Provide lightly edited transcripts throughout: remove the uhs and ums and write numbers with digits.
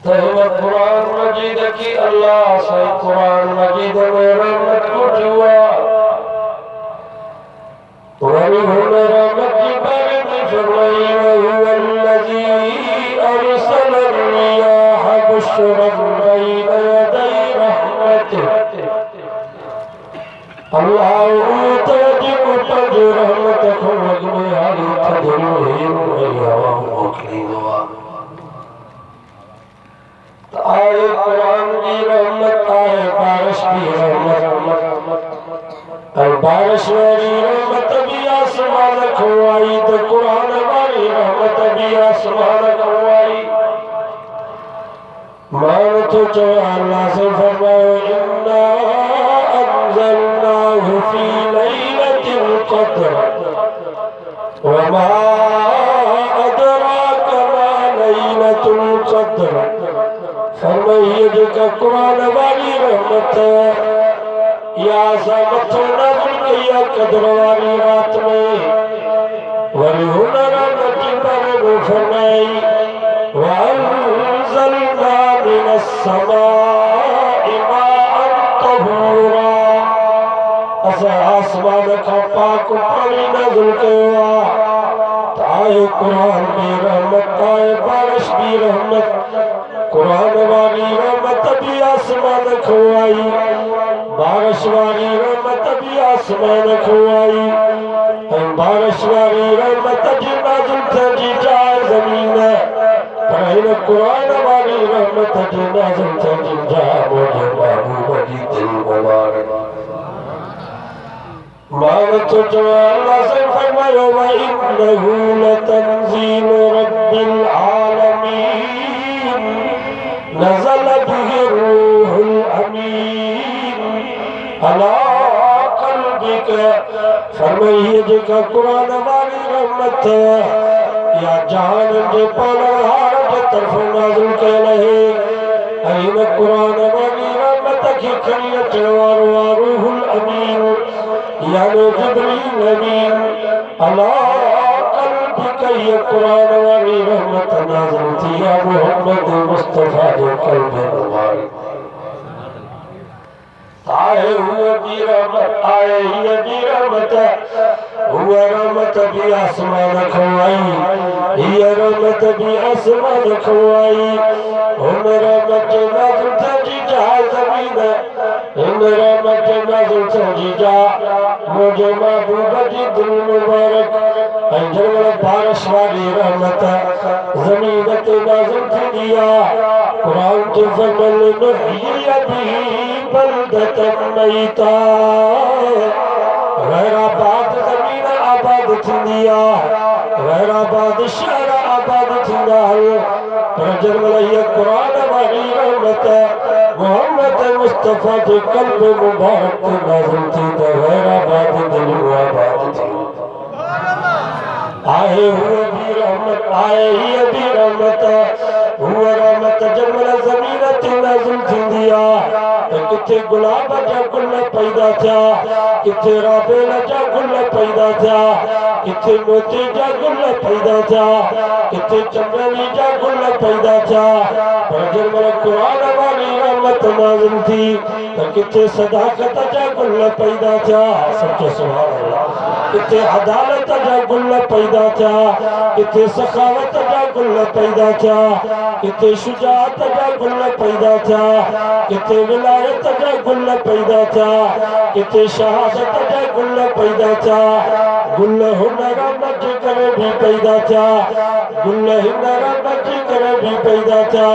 तहम कुरान मजीद की अल्लाह से कुरान मजीद में रहमत को जुआ वही हुए रहमत की बारे में फरमाई वहुवल्लज़ी अरसल अर्रियाह बुश्रन बैन यदै रहमतिह अल्लाह तजिब तज रहमत खुद में हरी तजरीम हवा मुखली दुआ आए कुरान की रहमत आए बारिश की रहमत और बारिश वाली रहमत भी आसमान खुआई तो कुरान वाली रहमत भी आसमान खुआई मान तो जो अल्लाह से फरमाओ इन्ना अंज़लनाहु फी लैलतिल क़द्र वमा अदराका मा लैलतुल क़द्र फरमाइए जो कुरान वाली रहमत या मथो नाज़िल किया कदर वाली रात में वरी हुनर मची पर फरमाई वअंज़लना मिनस समाई माअन तहूरा असा आसमान का पाक पानी नाज़िल किया आए कुरान की रहमत आए बारिश की रहमत कुरान वाली रहमत भी आसमान खुआई बारिश वाली रहमत भी आसमान खुआई बारिश वाली रहमत जी नाज़िल थी जाए जमीन पर कुरान वाली रहमत जी नाज़िल थी जाए मुझे महबूब की दिल मुबारक मान तो जो अल्लाह से फरमायो व इन्नहु लतंज़ीलु रब्बिल आलमीन नज़ल बिहि रूहुल अमीन अला क़ल्बिका फरमाइए जो कुरान वाली रहमत या जान जे पलहार जे तरफ नाज़िल कयलहे ऐन कुरान वाली रहमत की खलियत वारो रूहुल अमीन यानी जिब्रील अमीन अला क़ल्बिका ये कुरान वाली रहमत नाज़िल थी या मोहम्मद मुस्तफा के क़ल्ब मुबारक आए हुए भी रहमत आए ये भी रहमत हुआ रहमत भी आसमान खुआई ये रहमत भी आसमान खुआई हम रहमत नाज़िल थी जाए जमीन हम रहमत नाज़िल थी जा मुझे महबूब की दिल मुबारक अंजर बारिश वाली रहमत जमीन ते नाज़िल थी दिया कुरान के फजल नहिया भी बलदतन मैता गैराबाद जमीन आबाद थी दिया गैराबाद शहर आबाद थी रजल वाली कुरान वाली रहमत मोहम्मद मुस्तफा के क़ल्ब मुबारक नाज़िल थी तो गैराबाद दिल आबाद थी आए हुए भी रहमत आए ये भी रहमत हुआ रहमत जमल ज़मीन ते नाज़िल थी दिया किथे गुलाब जा गुल पैदा थिया किथे राबेल जा गुल पैदा थिया किथे मोती जा गुल पैदा थिया किथे चमेली जा गुल पैदा थिया पर जमल कुरान वाली रहमत नाज़िल थी तो किथे सदाकत जा गुल पैदा थिया सच्चे सुभान अल्लाह किथे अदालत जा गुल पैदा थिया किथे सखावत जा गुल पैदा थिया किथे शुजाअत जा गुल पैदा थिया किथे विलायत जा गुल पैदा थिया किथे शहादत जा गुल पैदा थिया गुल हुनर मच करे भी पैदा थिया गुल हिनर मच करे भी पैदा थिया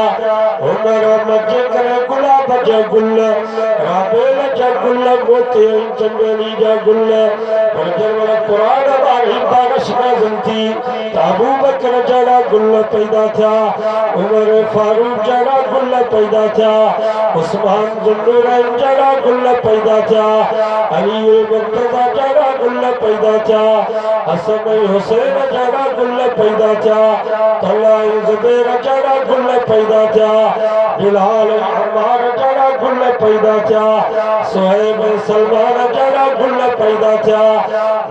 हुनर मच करे गुलाब जा गुल राबेल जा गुल मोती चमेली जा गुल कुरान वाली बारिश नाज़िल थी अबू बकर जड़ा गुल पैदा थिया उमर फारूक जड़ा गुल पैदा थिया उस्मान जुन्नूरैन जड़ा गुल पैदा थिया अली मुर्तज़ा जड़ा गुल पैदा थिया हसन हुसैन जड़ा गुल पैदा थिया तलहा ज़ुबैर जड़ा गुल पैदा थिया बिलाल अम्मार जड़ा गुल पैदा थिया सुहैब सलमान जड़ा गुल पैदा थिया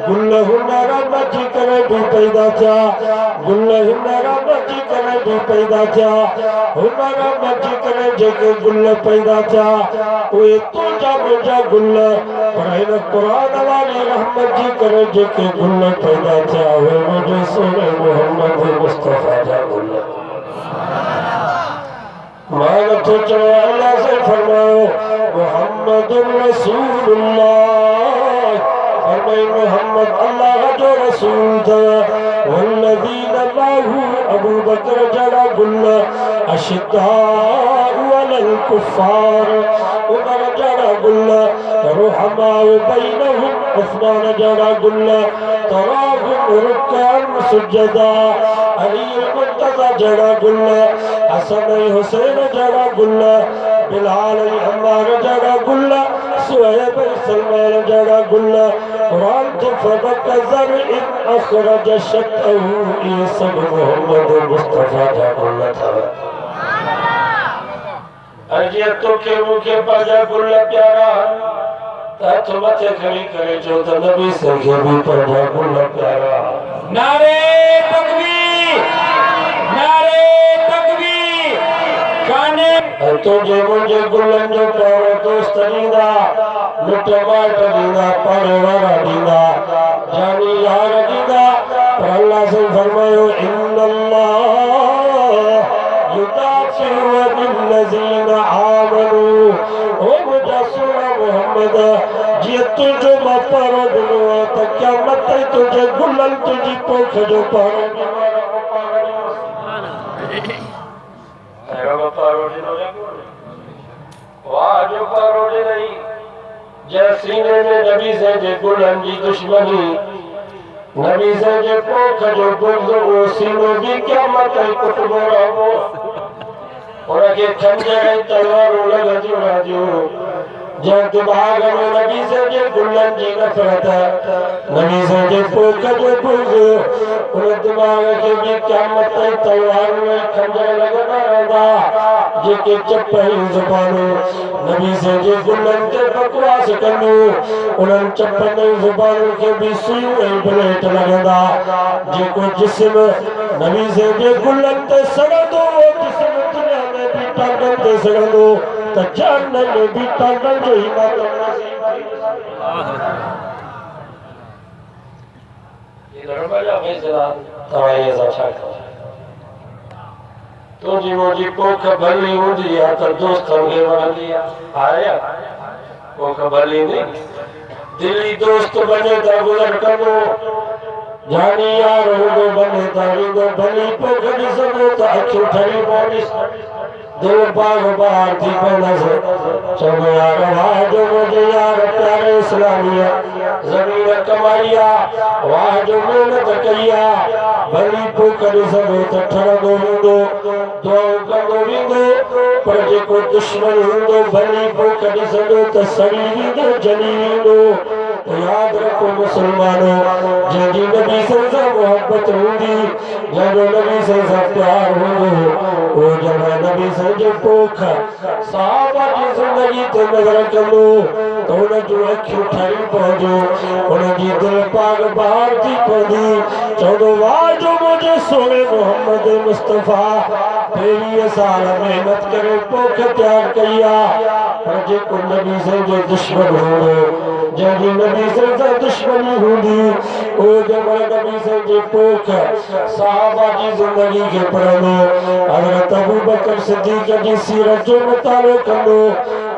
गुल हुनर बची करे भी पैदा थिया गुल हुनर बची करे भी पैदा थिया हुनर बची करे जेके गुल पैदा थिया उहे तुझा मुझा गुल पर हिन कुरान वाली रहमत जी करे जेके गुल पैदा थिया उहे मुझे सोने मोहम्मद मुस्तफा जा गुल मान तो चलो अल्लाह से फरमाओ मुहम्मदुर रसूलुल्लाह फरमाए मोहम्मद अल्लाह जो रसूल था वल्लज़ीन माहू अबू बकर जड़ा गुल अशिद्दाउ अलल कुफ्फार उमर जड़ा गुल रुहमाउ बैनहुम उस्मान जड़ा गुल तराहुम रुक्कान सुजदा अली मुर्तज़ा जड़ा गुल हसन हुसैन जड़ा गुल बिलाल अम्मार जड़ा गुल सुहैब सलमान जड़ा गुल कुरान तो फबक ज़र इन अखरज शतहु ये सब मोहम्मद मुस्तफा जा गुल था अजिया तो के मुखे पाजा गुल प्यारा ताथ मथे खड़ी करे जो तो नबी से के भी पाजा गुल प्यारा नारे तकबीर नारे तकबीर काने तुझे मुझे गुलन जो प्यारो दोस्त दीदा मिट माट दीदा परवारा दीदा जानी यार दीदा पर अल्लाह से फरमायो इन्नल्लाह युदाफिउ बिल्लज़ीना आमनू ओ मुझा सुना मोहम्मद जे तुझो मां पारो दिनो त क़यामत तुझे गुलन तुझी पोख जो पारो सीने में नबी से जे गुलन जी दुश्मनी नबी से जे पोख जो बुग़्ज़ वो सीनो भी क़यामत कुटबो रहो उनके खंजर तलवारों लगा जो जब दिमाग में नबी से जे गुलन जी नफरत नबी से जे पोख जो बुग़्ज़ उन दिमाग के भी क़यामत तलवार में खंजर लगना रहंदा जेके चपही ज़ुबानों नबी से जे गुलन के बकवास कंदो उन चपनी ज़ुबानों के भी सुई ऐं ब्लेड लगंदा जेको जिस्म नबी से जे गुलन ते सड़ंदो वो जिस्म दुनिया में भी टांगन ते सड़ंदो त जहन्नम में भी टांगन जो हिम्मत नसीब ये दरबाजा फैसला तवाई ऐसा छाका तुझी मुझी पोख भली हुंदी आ त दोस्तन खे वणंदी आया पोख भली नहीं दिली दोस्त बने त गुज़र कंदो जानी यार हूंदो बने त वेंदो भली पोख ॾिसंदो त अखियूं ठरी पवंदिस दिल बाग बार थी पवंदसि चवंदो यार वाह जो मुंहिंजे यार प्यारे इस्लामिया ज़मीन कमाई आहे वाह जो महिनत कई आहे भली पोख ॾिसंदो त ठरंदो वेंदो दुआऊं कंदो वेंदो पर जेको दुश्मन हूंदो भली पोख ॾिसंदो त सड़ी वेंदो जली वेंदो याद रखो मुसलमानों जंहिंजी नबी सां मोहब्बत हूंदी जंहिंजो नबी सां प्यार हूंदो वो जब नबी सां जे पोख सहाबा जी ज़िंदगी ते नज़र कंदो त उन जूं अखियूं ठरी पवंदियूं उन जी दिल पाग बहार थी पवंदी चवंदो वाह जो मुंहिंजे सोने मोहम्मद मुस्तफ़ा 23 साल महिनत करे पोख तयार कई आहे पर जेको नबी सां जो दुश्मन हूंदो जंहिंजी नबी सां दुश्मनी हूंदी उहो जंहिं नबी सां जे पोख सहाबा जी ज़िंदगी खे पढ़ंदो हज़रत अबू बकर सिद्दीक़ जी सीरत जो मुतालो कंदो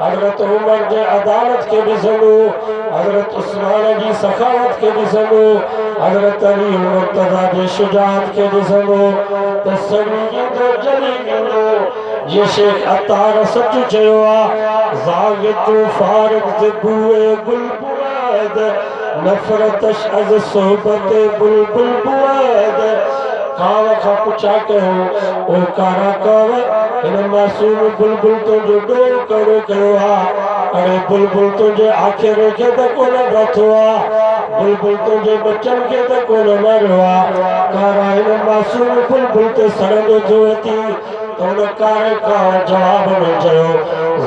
हज़रत उमर जे अदालत खे ॾिसंदो हज़रत उस्मान जी सखावत खे ॾिसंदो हज़रत अली मुर्तज़ा जे शुजाअत खे ॾिसंदो त सभी वेंदो जली वेंदो जीअं शेख अतार सच चयो आहे ज़ागितु फारिग से बुए बुलबुल नफ़रतश अज़ सोहबत बुलबुल बुआद काव खां पुछा कयो ओ कारा काव हिन मासूम बुलबुल तुंहिंजो ॾोह कहिड़ो कयो आहे अरे बुलबुल तुंहिंजे आख़िर खे त कोन रथो आहे बुलबुल तुंहिंजे बचनि खे त कोन मारियो आहे कारा हिन मासूम बुलबुल ते सड़ंदो थियो अथई त हुन कारे काव जवाब में चयो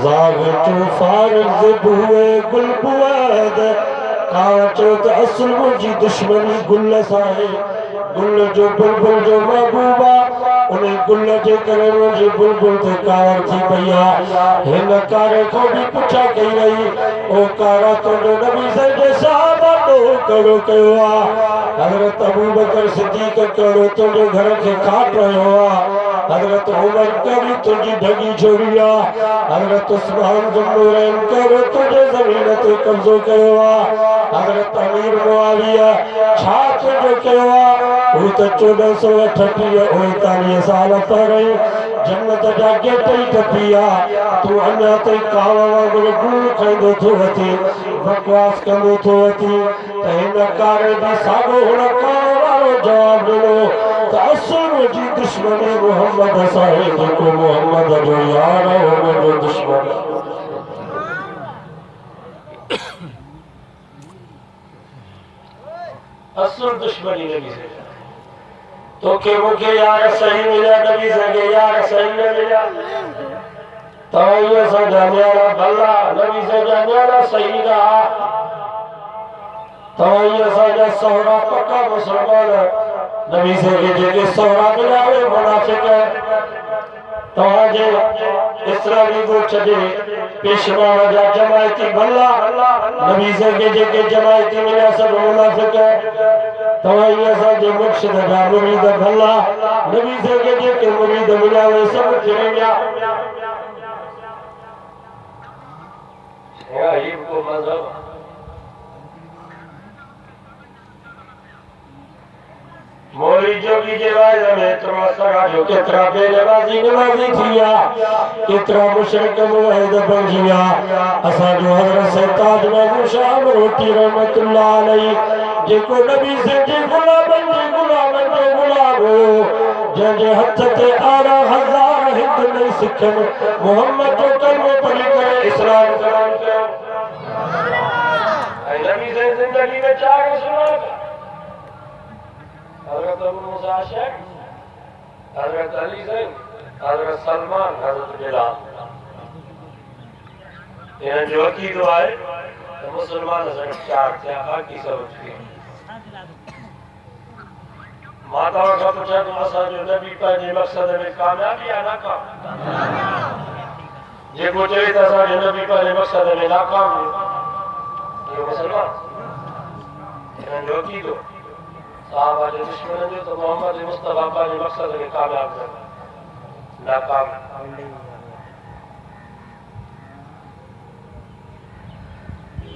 ज़ागितु फारिग से बुए बुलबुल काचो त असल मुंहिंजी दुश्मनी गुल सां आहे गुल जो बुलबुल जो महबूबा उन गुल जे करे मुंहिंजी बुलबुल ते कावर थी पई आहे हिन कारे खां बि पुछा कई वई ओ कारा तुंहिंजो नबी जे साहबा कहिड़ो कयो आहे हज़रत अबू बकर सिद्दीक़ कहिड़ो तुंहिंजे घर खे खाट रहियो आहे हज़रत उमर कहिड़ी तुंहिंजी ढगी छोड़ी आहे हज़रत उस्मान ज़ुन्नुरैन कहिड़ो तुंहिंजे ज़मीन ते कब्ज़ो कयो आहे हज़रत अमीर मुआविया छा तुंहिंजो कयो आहे हू त 1438 साल पहिरियों जन्नत जा गेट ई टपी आहे तूं अञा ताईं काव वांगुरु गुल खाईंदो थो अचे बकवास कंदो थो अचे त हिन कारे बि साॻियो हुन काव वारो जवाबु ॾिनो त असुल मुंहिंजी दुश्मनी मोहम्मद सां आहे जेको मोहम्मद जो यार आहे उहो मुंहिंजो दुश्मन आहे असुल दुश्मनी नबी से तोखे मूंखे यार सही मिलिया नबी से यार सही न मिलिया तव्हां सां न्यारा भला नबी से न्यारा सही न तव्हां सां सहुरा पक्का मुसलमान नबी से जेके सहुरा मिलिया उहे मुनाफ़िक़ तव्हांजे इस्लामी को छॾे पेशवा जा जमायती भला नबी से जेके जमायती मिलिया सब मुनाफ़िक़ तव्हां असांजे मुर्शिद जा मुरीद भला नबी से जेके मुरीद मिलिया उहे सभु फिरे विया ये को मज़हब मौली जोगी जे वाइद में तरा सरा जो केतरा बेनमाजी नमाजी थिया केतरा मुशरिक मुवहिद बणजिया असा जो हज़रत से ताज महमूद शाह रोटी रहमतुल्लाह अलैहि जेको नबी से जे गुलामन जो गुलाम हो जंहिंजे हथ ते 18000 हिंद नहीं सिखन मोहम्मद जो कलमो पढ़ी करे इस्लाम क़बूल कयो ऐं नबी से जिंदगी में चार सुना हज़रत अबू मूसा अशअरी हज़रत अली ज़ैन हज़रत सलमान हज़रत बिलाल इन्हनि जो अक़ीदो आहे त मुसलमान सां चार थिया बाक़ी सब थी मां तव्हां खां पुछां थो असांजो नबी पंहिंजे मक़सद में कामयाबी या नाकाम जेको चए त असांजो नबी पंहिंजे मक़सद में नाकाम इहो मुसलमान इन्हनि जो अक़ीदो साहबा जो दुश्मन जो तो मोहम्मद मुस्तफा पंहिंजे मक़सद में कामयाब न नाकाम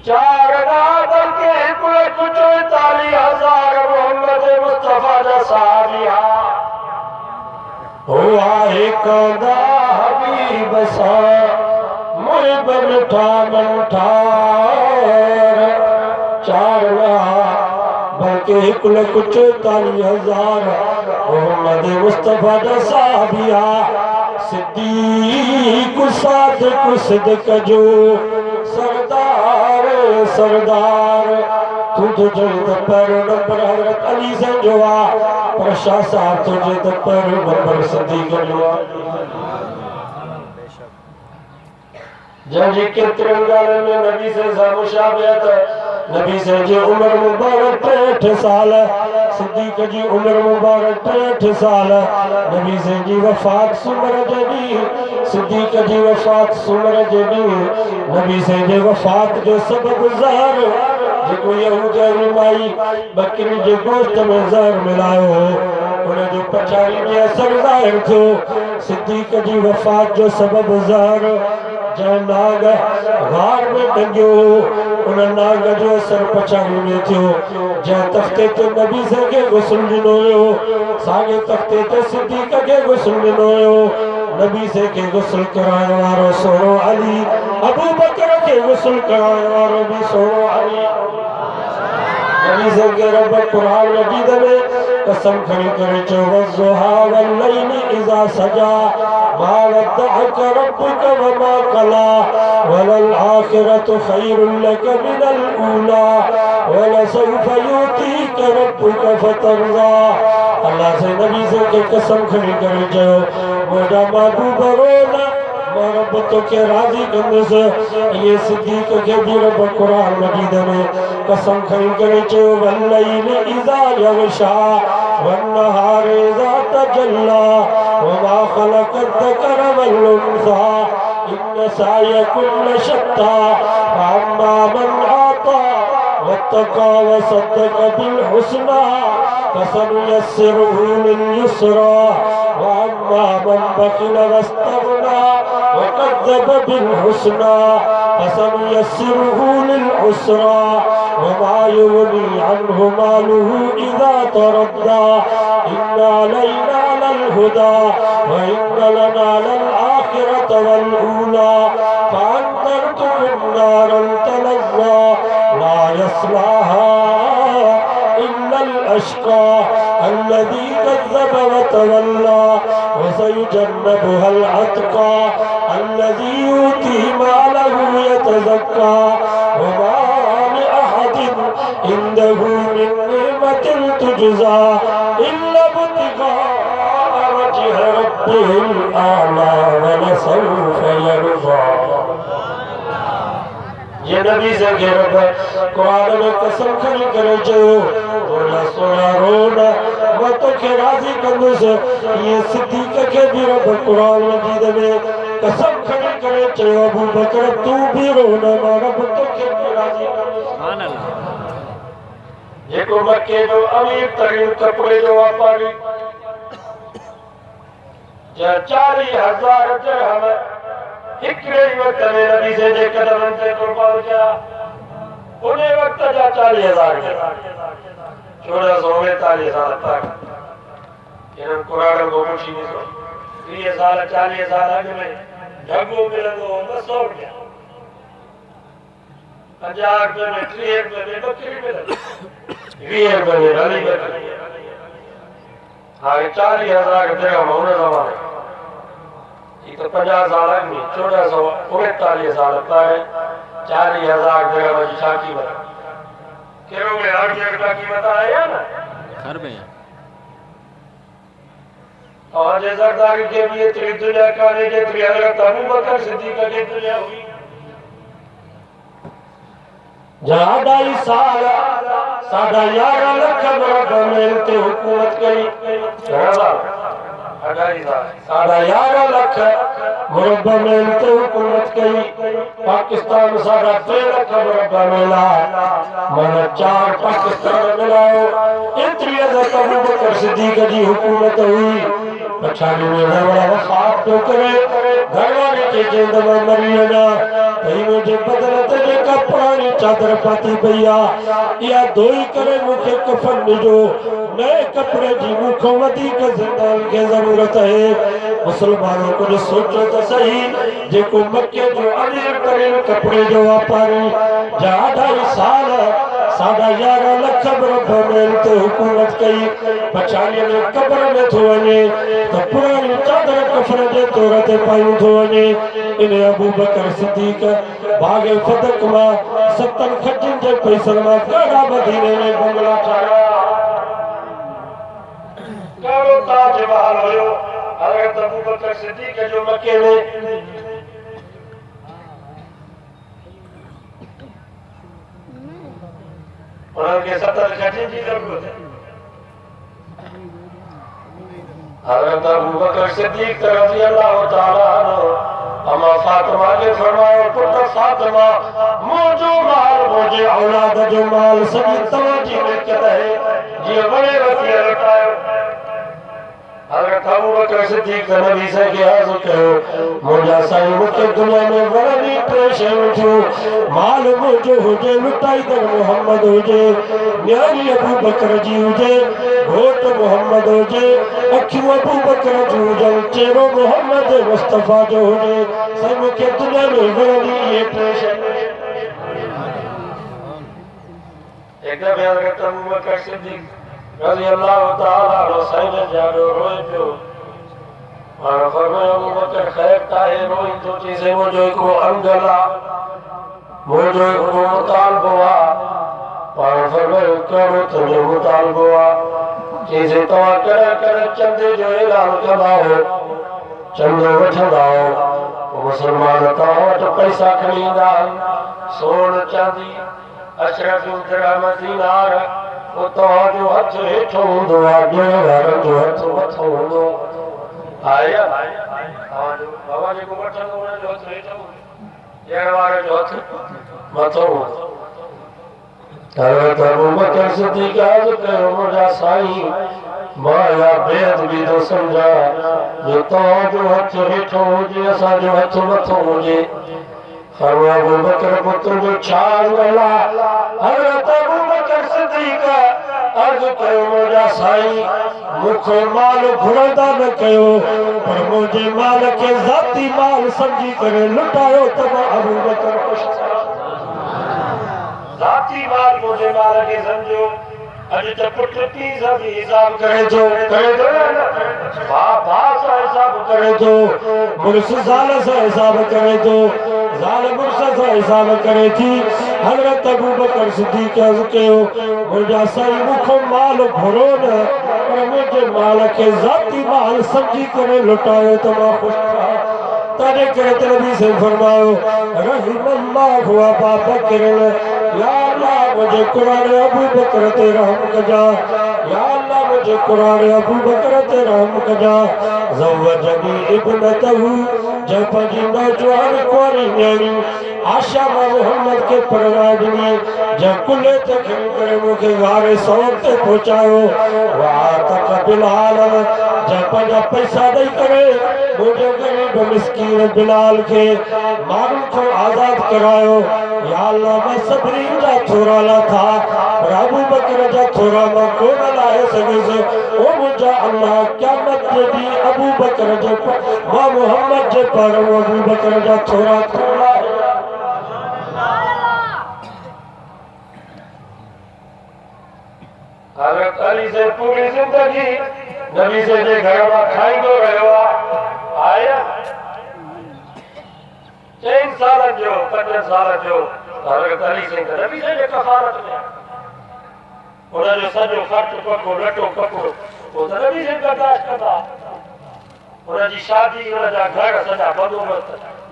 चार नादर के कुल 44,000 मोहम्मद मुस्तफा जा साहबिया हुआ एक दा हबीब सा मुहिब मिठा मनठा चार बल्कि कुल 44,000 मोहम्मद मुस्तफा जा साहबिया सिद्दीक सादिक सिद्दीक जो सरदार सरदार तू तुझे तो पैरो नंबर हज़रत अली से जो पर शाह साहब तुझे तो पैरो नंबर सिद्दीक जो जंहिंजी केतिरनि ॻाल्हियुनि में नबी से मुशाबिहत नबी से जी उम्र मुबारक 63 साल सिद्दीक जी उम्र मुबारक 63 साल नबी से जी वफ़ात सुमर जॾी सिद्दीक जी वफ़ात सुमर जॾी नबी से जी वफ़ात जो सबब ज़हर जेको यहूदी माई बकरी जे गोश्त में ज़हर मिलायो उन जो पछाड़ी में असर ज़ाहिर थियो सिद्दीक जी वफ़ात जो सबब ज़हर जंहिं नाग गार में टंगियो उन नाग जो असर पछाड़ी में थियो जंहिं तख़्ते ते नबी से के गुस्ल ॾिनो हुयो साॻे तख़्ते ते सिद्दीक के गुस्ल ॾिनो हुयो नबी से के गुस्ल कराइण वारो सोनो अली अबू बकर के गुस्ल कराइण वारो भी सोनो अली नबी से के रब कुरान मजीद में कसम खड़ी करे चयो वज़ुहा वल्लैलि इज़ा सजा मा वद्दअक रब्बुक वमा कला वलल आखिरतु खैरुल लक मिनल ऊला वलसौफ युतीक रब्बुक फतरज़ा अल्लाह से नबी से के कसम खड़ी करे चयो मुंहिंजा महबूब रोज़ रब तो के राजी कंदस ये सिद्दीक के भी रब कुरान मजीद में कसम खई करे चो वल्लैल इज़ा यग़शा वन्नहार इज़ा तजल्ला वमा खलक़ अज़्ज़कर वल उन्सा इन्न सायकुम लशत्ता फअम्मा मन आता वत्तक़ा वसद्दक़ बिल हुस्ना फसनुयस्सिरुहु लिल युस्रा वअम्मा मन बखिल वस्तग़ना वकज़्ज़ब बिल हुस्ना फसनुयस्सिरुहु लिल उसरा वमा युग़नी अन्हु मालुहु इज़ा तरद्दा इन्ना अलैना लल हुदा व इन्न लना लल आखिरत वल ऊला फअन्ज़रतुकुम नारन तलज़्ज़ा ला यस्लाहा इल्ला अल अश्क़ा अल्लज़ी कज़्ज़ब व तवल्ला व सयुजन्नबुहा अल अत्क़ा अल्लज़ी यूती मालहु यतज़क्का वमा लिअहदिन इंदहु मिन निअमतिन तुजज़ा इल्ला इब्तिग़ाअ वज्हि रब्बिहिल आला व लसौफ़ यरज़ा। ये नबी से गिरब कुरान में कसम खरी करे जो बोला सोना रोना मत के राजी कंदुस ये सिद्दीक के भी रब कुरान मजीद में कसम खरी करे जो अबू बकर तू भी रोना मारा मत के भी राजी सुभान अल्लाह। ये को मक्के जो अमीर तरीन कपड़े जो व्यापारी 40,000 दिरहम हिकड़े वक्त में नबी से जे कदम ते कुर्बान किया उन्हें वक्त जा 40,000 1443 साल तक इन्हनि कुरान को पुछी ॾिसो 30 साल 40 साल अॻु में ढगो मिलंदो हो 200 रुपया 50 रुपये में 30 रुपये में बकरी मिलंदी 20 रुपये में हली बकरी हाणे 40,000 दिरहम हुन ज़माने तो 50 साल में 1439 साल पहले 40,000 दिरहम की छा कीमत केरो में हर जगह कीमत है ना घर में और जे सरदारी के भी इतनी दुनिया काने के हज़रत अबू बकर सिद्दीक के दुनिया हुई ज्यादा ही साढ़ा 11 लाख में ते हुकूमत करी साढ़ा 11 लाख मुरब्बा में ते हुकूमत कई पाकिस्तान साढ़ा 3 लाख मुरब्बा मिला मन 4 पाकिस्तान मिलायो इतनी हज़रत अबू बकर सिद्दीक की हुकूमत हुई पछाड़ी में बड़ा वफात तो करे घरवाले के जिंद में मरी ना भई मुझे बदलत जे कपड़ानी चादर पाती भैया या धोई करे मुखे कफन जो नए कपड़े जी मुखो वधिक जिंदगी के जरूरत है मुसलमानों को सोचो तो सही जेको मक्के जो अमीर तरीन कपड़े जो व्यापारी 2.5 साल 11.5 लाख मुरब्बा में ते हुकूमत कई पछाड़ीअ में कब्र में थो वञे तो पुरानी चादर कफन जे तौर ते पायूं थो वञे इन अबू बकर सिद्दीक भागे फदक मां 70 खटिन जे पैसनि मां ॾाढा मदीने में बंगला ठाहिया ॾाढो ताज महल हुयो हज़रत अबू बकर सिद्दीक जो मक्के में उनके 70 खटिन जी जरूरत है हज़रत अबू बकर सिद्दीक रज़ी अल्लाह तआला अन्हु अम्मा फातिमा के फरमायो पुत्र फातिमा मुझो माल मुझे औलाद जो माल सभी तवजी में कहता है जी बड़े वसी लटायो हज़रत अबू बकर सिद्दीक नबी से कहा सो कहो मुझा साईं मुझे दुनिया में बड़ी पेश उठो माल मुझो हुजे लुटाई तो मोहम्मद हुजे न्यारी अबू बकर जी हुजे घोट मोहम्मद हुजे अखियों अबू बकर जी हुजे चेहरो मोहम्मद मुस्तफा जो हुजे साईं मुझे दुनिया में बड़ी ये पेश एक दफे हज़रत अबू बकर सिद्दीक रज़ी अल्लाह तआला अन्हु साईं जाडो रोए पियो और फरमायो अबू बकर खैर ताहे रोई तो चीज़े मुझो को अंगला मुझो को मुतालबो और फरमायो करो तुझे मुतालबो चीज़े तो कर चंदे जो ऐलान कदा हो चंदो वठंदा मुसलमान तव्हां वटि पैसा खणी ईंदा सोन चांदी अशरफियूं दिरहम दीनार वो तव्हांजो हथ हेठो हूंदो आहे ॾियण वारनि जो हथ मथो हूंदो आहे तव्हांजो बाबा जेको वठंदो हुनजो हथ हेठो ॾियण वारे जो हथ मथो हूंदो हज़रत अबू बकर सिद्दीक़ अर्ज़ कयो मुंहिंजा साईं मां या बेअदबी थो सम्झा जो तव्हांजो हथ हेठो हुजे असांजो हथ मथो हुजे फरमाया अबू बकर पुत्र जो छा ॻाल्हि आहे हज़रत अबू बकर सिद्दीक़ अर्ज़ कयो मुंहिंजा साईं मूंखे माल घुरंदा न कयो पर मुंहिंजे माल खे ज़ाती माल सम्झी करे लुटायो त मां अबू बकर ख़ुशि थिया ज़ाती माल मुझे माल के समझो अज त पुट पी सब हिसाब करे थो बाप सा हिसाब करे थो मुर्स ज़ाल सा हिसाब करे थो ज़ाल मुर्स सा हिसाब करे थी हज़रत अबू बकर सिद्दीक़ अर्ज़ कयो मुंहिंजा साईं मूंखे माल घुरो न पर मुंहिंजे माल खे ज़ाती माल सम्झी करे लुटायो त मां ख़ुशि थिया तॾहिं करे त नबी से फरमायो रहिमल्लाहु अबा बकर या अल्लाह मुझे कुरान अबू बकर ते रहम कजा या अल्लाह मुझे कुरान अबू बकर ते रहम कजा ज़वजनी इब्नतहु जब पंहिंजी नौजवान कुंवारी न्याणी आशा मां मोहम्मद के परवाह ॾिनी जब कुल्हे ते खणी करे मूंखे गारे सौर ते पहुचायो वाह तक बिलाल जब पंहिंजा पैसा ॾेई करे मुंहिंजे ग़रीब मिस्कीन बिलाल खे माण्हुनि खां आज़ाद करायो या अल्लाह मां सभिनी जा थोरा लाथा पर अबू बकर जा थोरा मां कोन लाहे सघियुसि ओ मुंहिंजा अल्लाह क़यामत जे ॾींहुं अबू बकर जे मां मोहम्मद जे पाण अबू बकर जा थोरा थोरा हज़रत अली से पूरी जिंदगी नबी से जे घर में खाईंदो रहियो आहे 4 साल जो 5 साल जो हज़रत अली से नबी से जे कफारत में उनजो सॼो ख़र्च पको लटो कपिड़ो पोइ त नबी से बर्दाश्त कंदा उनजी शादी उनजा घर सॼा बंदोबस्त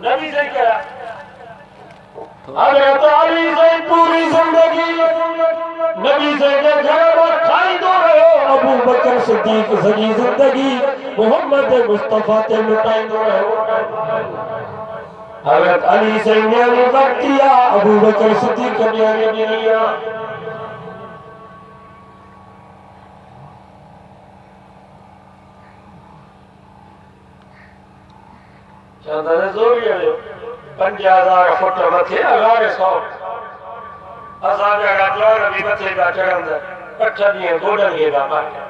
नबी से कया हज़रत अली से पूरी जिंदगी नबी से जे घर में खाईंदो रहियो अबू बकर सिद्दीक़ सॼी जिंदगी मोहम्मद मुस्तफ़ा ते लुटाईंदो रहियो हज़रत अली से न्याणी वरिती आहे अबू बकर सिद्दीक़ न्याणी ॾिनी आहे चवंदा ज़ोरीअ जो 5000 फुट मथे अगारे 100 असांजा जवान बि मथे पिया चढ़ंदा 8 ॾींहं गोॾनि खे पिया पाटिया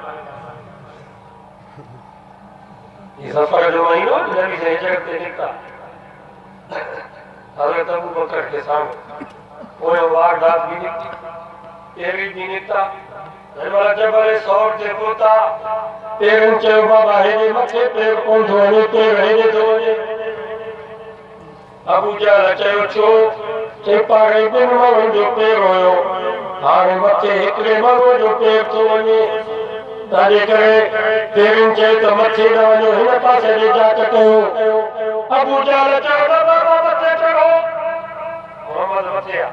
ही सफ़र जो महीनो नबी से हिजरत ते निकिता हज़रत अबू बकर के साम्हूं पोयों वारदात बि निकिती पहिरीं बि निकिता हिनमहिल जबल सौर ते पहुता पहिरियों चयो बाबा हेॾे मथे पेर कोन थो वञे पेर हेॾे थो वञे अबू जहल चयो छो चई पाणे ॿिनि माण्हुनि जो पेर हुयो हाणे मथे हिकिड़े माण्हूअ जो पेर थो वञे तॾहिं करे पहिरियों चयो त मथे न वञो हिन पासे ॾे जाच कयो अबू जहल चयो त बाबा मथे चढ़ो मोहम्मद मथे आहे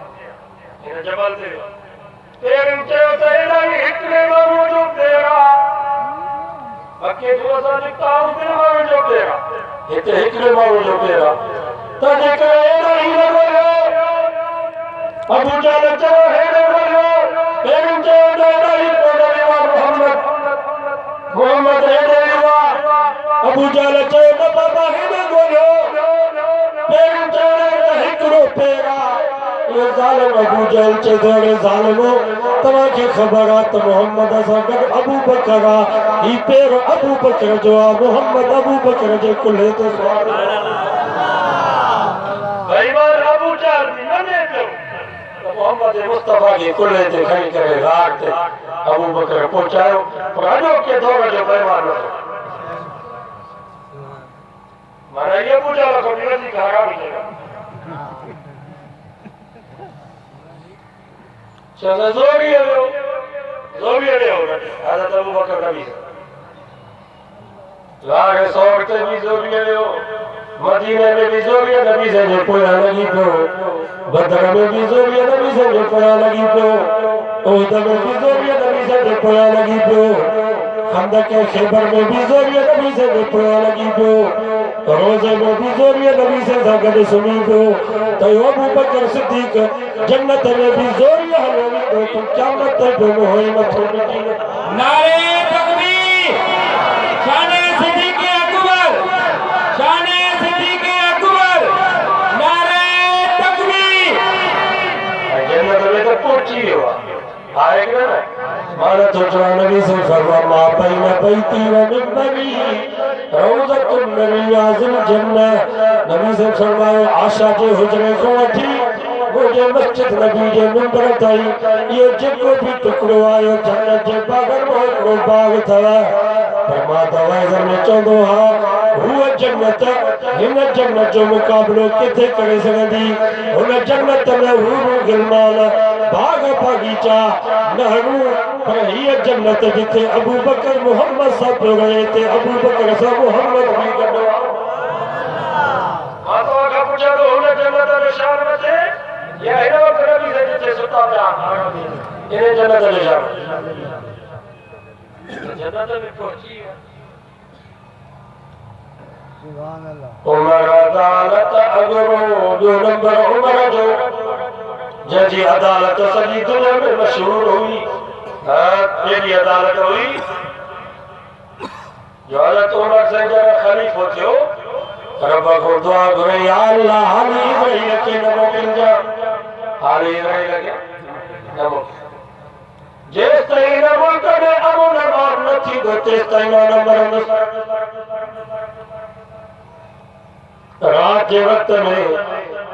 हिन जबल ते पहिरियों चयो त हेॾा ई हिकिड़े माण्हूअ जो पेर आहे बाक़ी जो असां निकिता आहियूं ॿिनि माण्हुनि जो पेर आहे हिते हिकिड़े माण्हू जो पेर आहे तॾहिं करे हेॾा ई न वञो अबू जहल चयो हेॾे वञो पहिरियों चयो हेॾा ई कोन वियो मोहम्मद हेॾे वियो अबू जहल चयो न बाबा हेॾे वञो पहिरियों चयो त हिकिड़ो पेर आहे इहो ज़ालिम अबू जहल चयो ज़ालिमो तव्हांखे ख़बर आहे त मोहम्मद सां गॾु अबू बकर आहे ही पेर अबू बकर जो आहे मोहम्मद अबू बकर जे कुल्हे ते सुवार बेईमान अबू जहल बि मञे पियो त मोहम्मद मुस्तफ़ा खे कुल्हे ते खणी करे रात ते अबू बकर पहुचायो पर अॼोके दौर जो बेईमान हो माना इहो अबू जहल खां बि वधीक हरामी जॻह चवंदा ज़ोरीअ वियो हज़रत अबू बकर नबी गारे सौर ते बि ज़ोरीअ वियो मदीने में भी जोरिया नबी से जो पोया लगी पो बदर में भी जोरिया नबी से जो पोया लगी पो ओहद में भी जोरिया नबी से जो पोया लगी पो खंदक के खैबर में भी जोरिया नबी से जो पोया लगी पो रोज़े में भी जोरिया नबी से जागद सुनी पो तो अबू बकर सिद्दीक जन्नत में भी जोरिया हलोवी तो तुम क़यामत पे होई मथो मिटी नारे तकबीर शाने सिद्दीक़ अकबर शाने सिद्दीक़ अकबर नारे तकबीर जन्नत में तो पहुंची हुआ आएगा ना माना तो नबी से फरमा मा बैन बैती व मिंबरी रौज़तुन मिन रियाज़िल जन्नह नबी से फरमायो आशा जे हुजरे को वठी मुझे मस्जिद नबी जे मिंबर ताई ये जेको भी टुकड़ो आयो जन्नत जे बागन में बाग था फरमा दवाई में चंदो हा हुआ जन्नत हिन जन्नत जो मुकाबलो किथे करे सघंदी हुन जन्नत में हूर गिलमान बाग बागीचा नहरू पर हीअ जन्नत जिथे अबू बकर मोहम्मद सां पियो रहे ते अबू बकर सां मोहम्मद भी गॾु मां तो खां पुछां थो हुन जन्नत जो शान वठे या हिन वक़्तु नबी से जिथे सुता पिया इन जन्नत जो शान जन्नत में पहुंची विया उमर अदालत अगरो जो नंबर उमर जो जंहिंजी अदालत सॼी दुनिया में मशहूर हुई जंहिंजी अदालत हुई जो हज़रत उमर से जरा ख़लीफ़ो थियो रब को दुआ घुरे या अल्लाह हाली रही अचे न मोकिलिजा हाली रही लॻे न मोकिल जेसि ताईं न मुल्क में अमन अमान न थींदो तेसि ताईं मां न मरंदुसि रात के वक्त में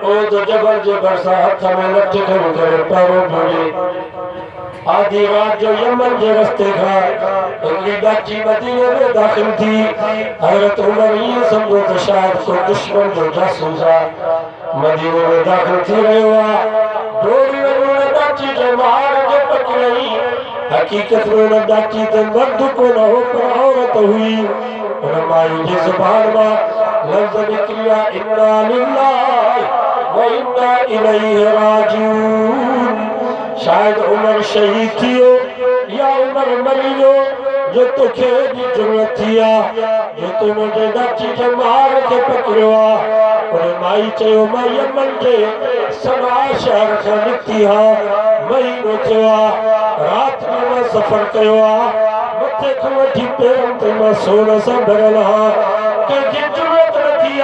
ओ तो जबल जे बरसा हथ में लठ खड़ो करे पैरों भूले आधी रात जो यमन के रस्ते खा उनकी गाची मदीने में दाखिल थी हजरत उमर ये समझो तो शायद को दुश्मन जो जासूस मदीने में दाखिल थी रहे हुआ डोरी में गाची के मार जो पकड़ी हकीकत में न गाची तो मर्द को न हो पर औरत हुई माई की जुबान में लफ्ज़ निकलिया इन्ना लिल्लाहि व इन्ना इलैहि राजिऊन शायद उमर शहीद थियो या उमर मरी वियो जो तोखे भी जरूरत थी जो तू मुझे गाची के मार के पकड़ियो उन माई चयो मां यमन जे सना शहर खां निकिती महीनो थियो रात में मां सफ़र कयो मथे खां वठी पेरनि ते मां सोन सां भरियल कंहिंखे जरूरत न थी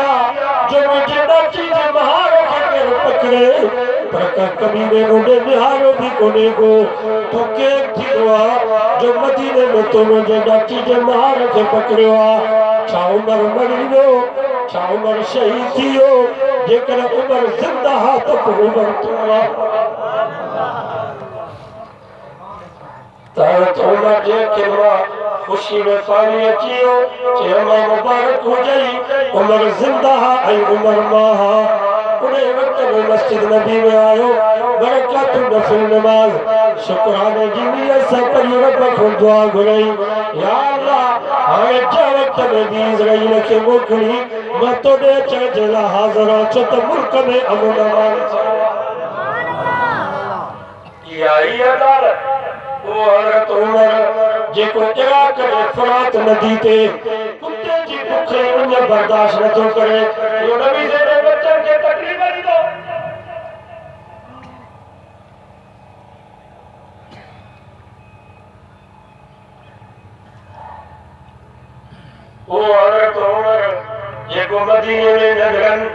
जो मुंहिंजे गाची जे महार खे केरु पकड़े पर कमीने मुंडे निहारो भी कोने को तू केर थींदो जो मदीने में तो मुंहिंजे गाची जे महार खे पकड़ियो छा उमर मरी वियो छा उमर शहीद थी वियो जेकर उमर ज़िंदा हा त पोइ उमर थियो तारत उमर जे केवा खुशी में पानी अची वियो चयो मां मुबारक हुजई उमर ज़िंदा हा ऐं उमर मां हा उन वक्त में मस्जिद नबी में आयो बरकत नफिल नमाज शुक्राने जी नियत से पढ़ी रब को दुआ घुरई या अल्लाह हाणे जे वक्त में भी इज़राइल के मोकिली मां तोड़े अचण जे लाइ हाज़िर आहियां छो त मुल्क में अमन अमान इहा ई अदालत वो हज़रत उमर जेको इराक जे फरात नदी ते कुत्ते जी भुख उन बर्दाश्त नथो करे यो नबी से बच्चन के तकलीफ ॾींदो वो हज़रत उमर जेको मदीने में नगरन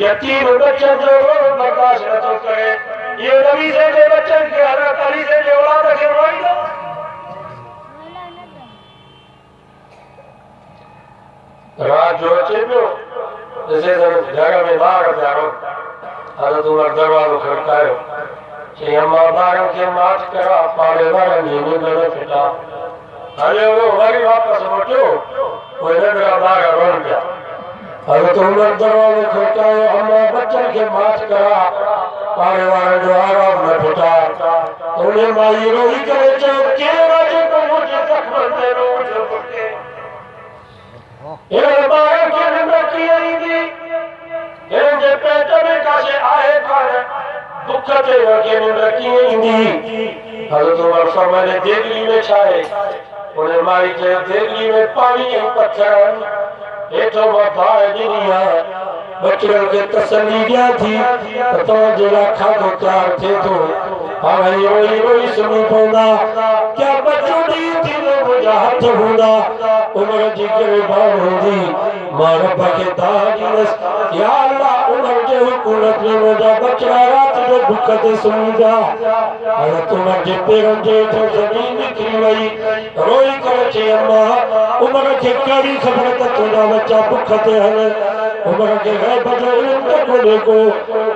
यतीम बच्चन जो बर्दाश्त नथो करे ये नबी से बच्चन के हज़रत अली से औलाद के रोईंदो रात जो अचे पियो ॾिसे त घर में ॿार पिया रो हज़रत उमर दरवाज़ो खड़कायो चई अम्मा ॿारनि खे माफ़ करा पाड़े वारनि जी निंड न फिटा हलियो वियो वरी वापसि मोटियो उहे नंढड़ा ॿार रोइनि पिया हज़रत उमर दरवाज़ो खड़कायो अम्मा बच्चनि खे माफ़ करा पाड़े वारनि जो आराम न फिटा त उन माई रोई करे चयो केरु आहे जेको मुंहिंजे ज़ख़्मनि ते रोज़ बुके इन ॿारनि खे निंड कीअं ईंदी भुख ते रखे निंद्र कीअं ईंदी हज़रत उमर फरमाए देगली में छा आहे उन माई चयो देगली में पाणी ऐं पत्थर हेठो मां बाहि ॾिनी आहे बचड़नि खे तसल्ली ॾियां थी त तव्हांजे लाइ खाधो तयारु थिए थो हाणे रोई रोई सुम्ही पवंदा क्या बचो ॾींहुं थींदो मुंहिंजा हथ हूंदा उमिरि जी गिरबान हूंदी मां रब खे दाह ॾींदसि या अल्लाह उमिरि जे हुकूमत में मुंहिंजा बचड़ा राति जो भुख ते सुम्ही पिया हाणे उमिरि जे पेरनि जे हेठो ज़मीन निकिरी वई रोई करे चई अम्मा उमिरि खे कहिड़ी ख़बर त तुंहिंजा बच्चा भुख ते हल उमिरि खे ग़ैब जो इल्मु त कोन्हे को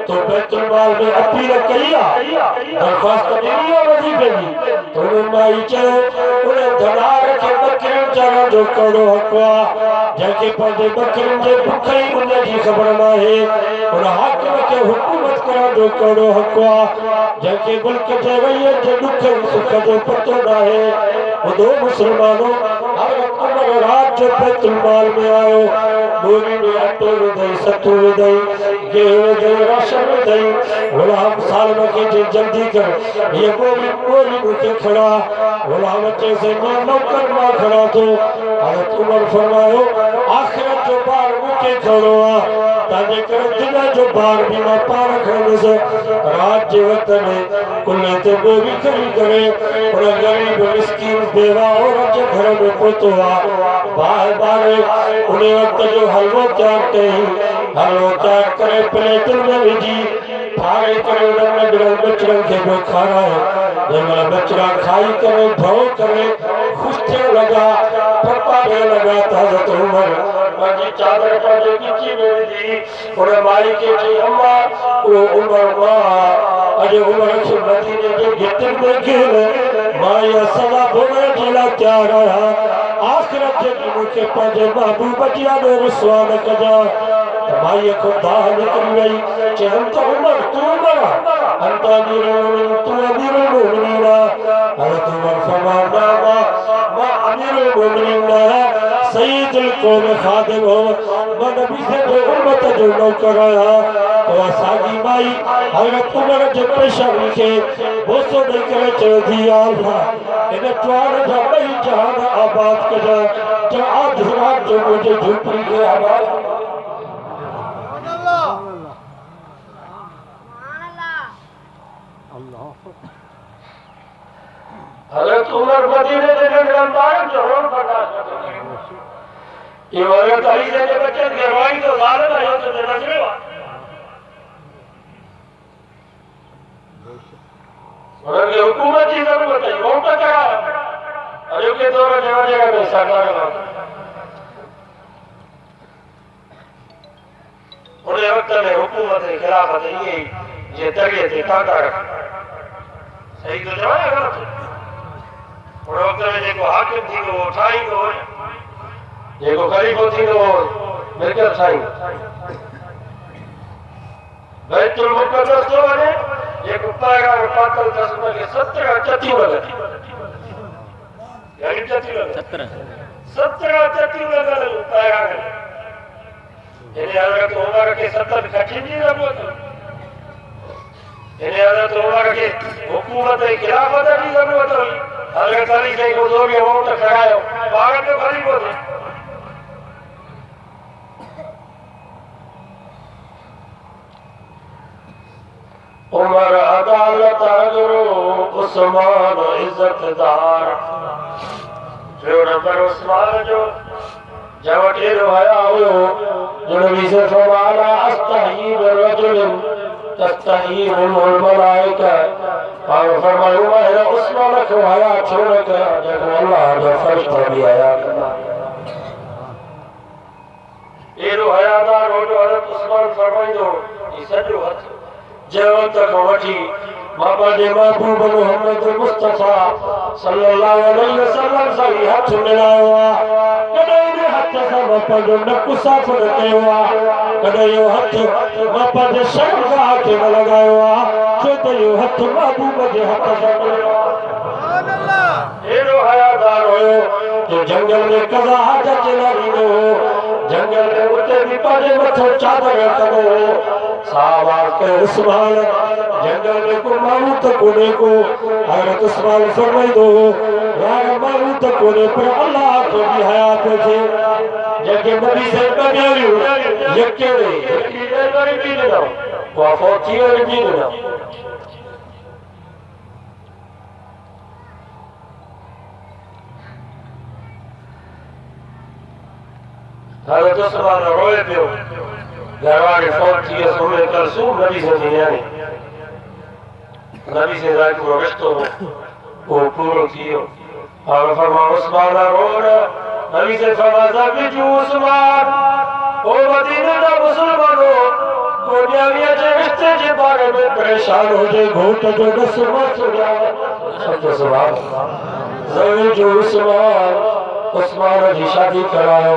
तो बैतुल माल में अपील कई आहे दरख़्वास्त ॾिनी आहे वज़ीफ़े जी तो उन माई चयो उन धनार खे बकरियुनि चारण जो कहिड़ो हक़ आहे जंहिंखे पंहिंजे बकरियुनि जे बुख ई उन जी ख़बर न आहे उन हाकिम खे हुकूमत करण जो कहिड़ो हक़ आहे जंहिंखे मुल्क जे रईअ जे ॾुख ऐं सुख जो पतो न आहे ॿुधो मुस्लमानो हज़रत उमर रात जो बैतुल माल में आयो ॿोरी में अटो विधई सतू विधई गेहूं विधई राशन विधई गुलाम सालम खे चई जल्दी कर ये ॿोरी मूंखे खड़ा गुलाम चयसि मां नौकर मां खड़ा थो हज़रत उमर फरमायो आख़िरत जो ॿार मूंखे खणो आहे तंहिंजे करे दुनिया जो ॿार बि मां पाण खणंदुसि राति जे वक़्त में कुल्हे ते ॿोरी खणी करे उन ग़रीब मिस्कीन बेवा औरत जे घर में पहुतो आहे बाहि ॿारे उन वक़्त जो हलवो तयारु कई हलवो तयारु करे प्लेटुनि में विझी ठाहे करे उन नंढड़नि बचड़नि खे पियो खाराए जंहिं महिल बचड़ा खाई करे भओ करे ख़ुशि थियण लॻा टपा ॾियण लॻा त हज़रत उमर पंहिंजी चादर पंहिंजे ॻिची में विझी उन माई खे चई अम्मा उहो उमर मां अॼु उमर खे मदीने जे गिटनि में घेर मां इहा सदा भोॻण जे लाइ तयारु आहियां आख़िरत जे ॾींहुं मूंखे पंहिंजे महबूब जी आॾे रुसवा न कजां माईअ खां दाह निकिरी वई चयनि त उमर तूं उमर अंत अमीरुल मोमिनीन तूं अमीरुल मोमिनीन हज़रत उमर फरमाया मां अमीरुल मोमिनीन आहियां सईदुल क़ौम ख़ादिम हो मां नबी से जो उम्मत जो नौकर आहियां तो साॻी माई हज़रत उमर जे पेशानी खे बोसो ॾेई करे चयो थी या अल्लाह इन ट्वार जा ॿई जहान आबाद कजां जो आधी राति जो मुंहिंजे झोपड़ी खे आबाद हज़रत उमर मदीने जे नंढड़नि ॿारनि जो रोल बर्दाश्त न करे इहो हज़रत अली जे बचनि खे रोई तो ज़ाल न इहो त नज़रियो आहे उन्हनि खे हुकूमत जी ज़रूरत आहे वोट करायो अॼोके दौर जे वजह में सरकार उन वक़्त में हुकूमत ऐं ख़िलाफ़त इहे जे तरीक़े ते ताक़ा रख सही तो चवां ग़लति उन वक़्त में जेको हाकिम थींदो हो ठाहींदो हो जेको ख़लीफ़ो थींदो हो मिल्कियत ठाहींदो बैतुल मुक़द्दस जो वञे जेको पैगाम पातल अथसि उनखे 17 चतियूं लॻनि घणी चतियूं लॻनि 17 चतियूं लॻल पैगाम इन हज़रत उमर खे 70 खटियुनि जी ज़रूरत इन हज़रत उमर खे हुकूमत ऐं ख़िलाफ़त जी ज़रूरत हुई हज़रत अली साईं को ज़ोर वोट करायो ॿारनि जो ख़लीफ़ो थिए उमर अदालत अगरो उस्मान इज़्ज़तदार टियों नंबर उस्मान जो जब टेरो आया हुयो जो नबी से फरमाया अस्तही बिरजुलिन तस्तहीरुल मलाइका और फरमाया मैं उस्मान को आया छोड़ के जब अल्लाह जो फरिश्ता भी आया टेरो हयादार हो जो हज़रत उस्मान फरमाइंदो ई सॼो हथ जब तक वठी बाबा जे महबूब मोहम्मद मुस्तफा सल्लल्लाहु अलैहि वसल्लम सां हथ मिलायो आहे कॾहिं बि हथ सां बाबा जो नकु साफ़ न कयो आहे कॾहिं इहो हथ बाबा जे शर्मगाह खे न लॻायो आहे छो त इहो हथ महबूब जे हथ सां मिलियो आहे अहिड़ो हयादार हुयो जो जंगल में कज़ा हाजत न ॾींदो हो जंगल में उते बि पंहिंजे मथां चादर रखंदो हो साहबा के उस्मान जंगल में को मारू तो कोने को हजरत उस्मान फरमाई दो यार मारू तो कोने पर अल्लाह को भी हयात थे जगे नबी से कबियो यके रे यके रे भी ना वफा थी और भी ना हजरत उस्मान रोए पियो घरवाले फौत थी सुने कलसूम नबी से दुनियानी नबी से रात को रिश्तो वो पूरो कियो और फरमा उस्मान रोड नबी से फरमा बिजू उस्मान ओ मदीने दा मुसलमानो दुनियाविया जे रिश्ते जे बारे में परेशान हो जे घोट जो दस मत सुना सब सुभान जरूर जो उस्मान उस्मान की शादी कराओ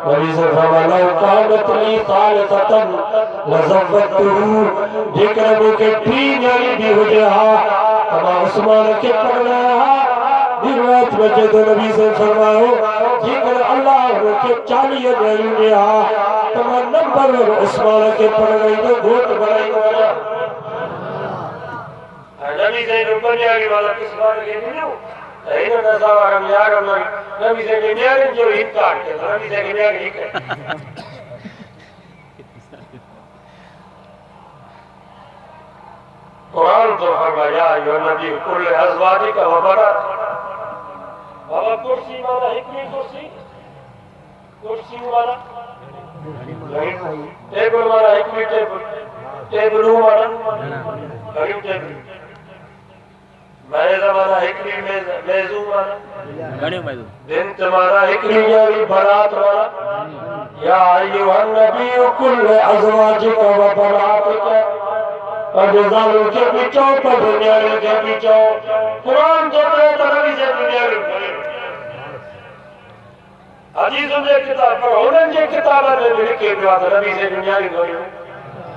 नबी से फरमाया कामत ली सालतन लज़वतहू जेकर मुके तीन यानी भी हो जा तमा उस्मान के पढ़ना दिवात में जो नबी से फरमाओ जेकर अल्लाह के 40 यानी दिया तमा नंबर उस्मान के पढ़ गई तो घोट बनाई वाला नबी से रुपया के वाला उस्मान के नहीं ऐना नज़ारा हम यार हम नबी से दुनिया जो इनकार के नबी से दुनिया के हिक कुरान तो फरमाया यो नबी कुल अज़वाजी का वबरा बाबा कुर्सी वाला हिकमी कुर्सी वाला टेबल वाला हिकमी टेबल वाला घड़ी टेबल मेरे ज़माना हिकड़ी मेज़ू वाला घणे मेज़ू दिन तुम्हारा हिकड़ी यानी बारात वाला या अय्युहन नबी कुल अज़वाजिका व बरातिका अज़वाजों के बीचों पर दुनिया के बीचों कुरान जो तो नबी से दुनिया के अजीजों के किताब पर उन्हें जो किताब में लिखे हुआ था नबी से दुनिया की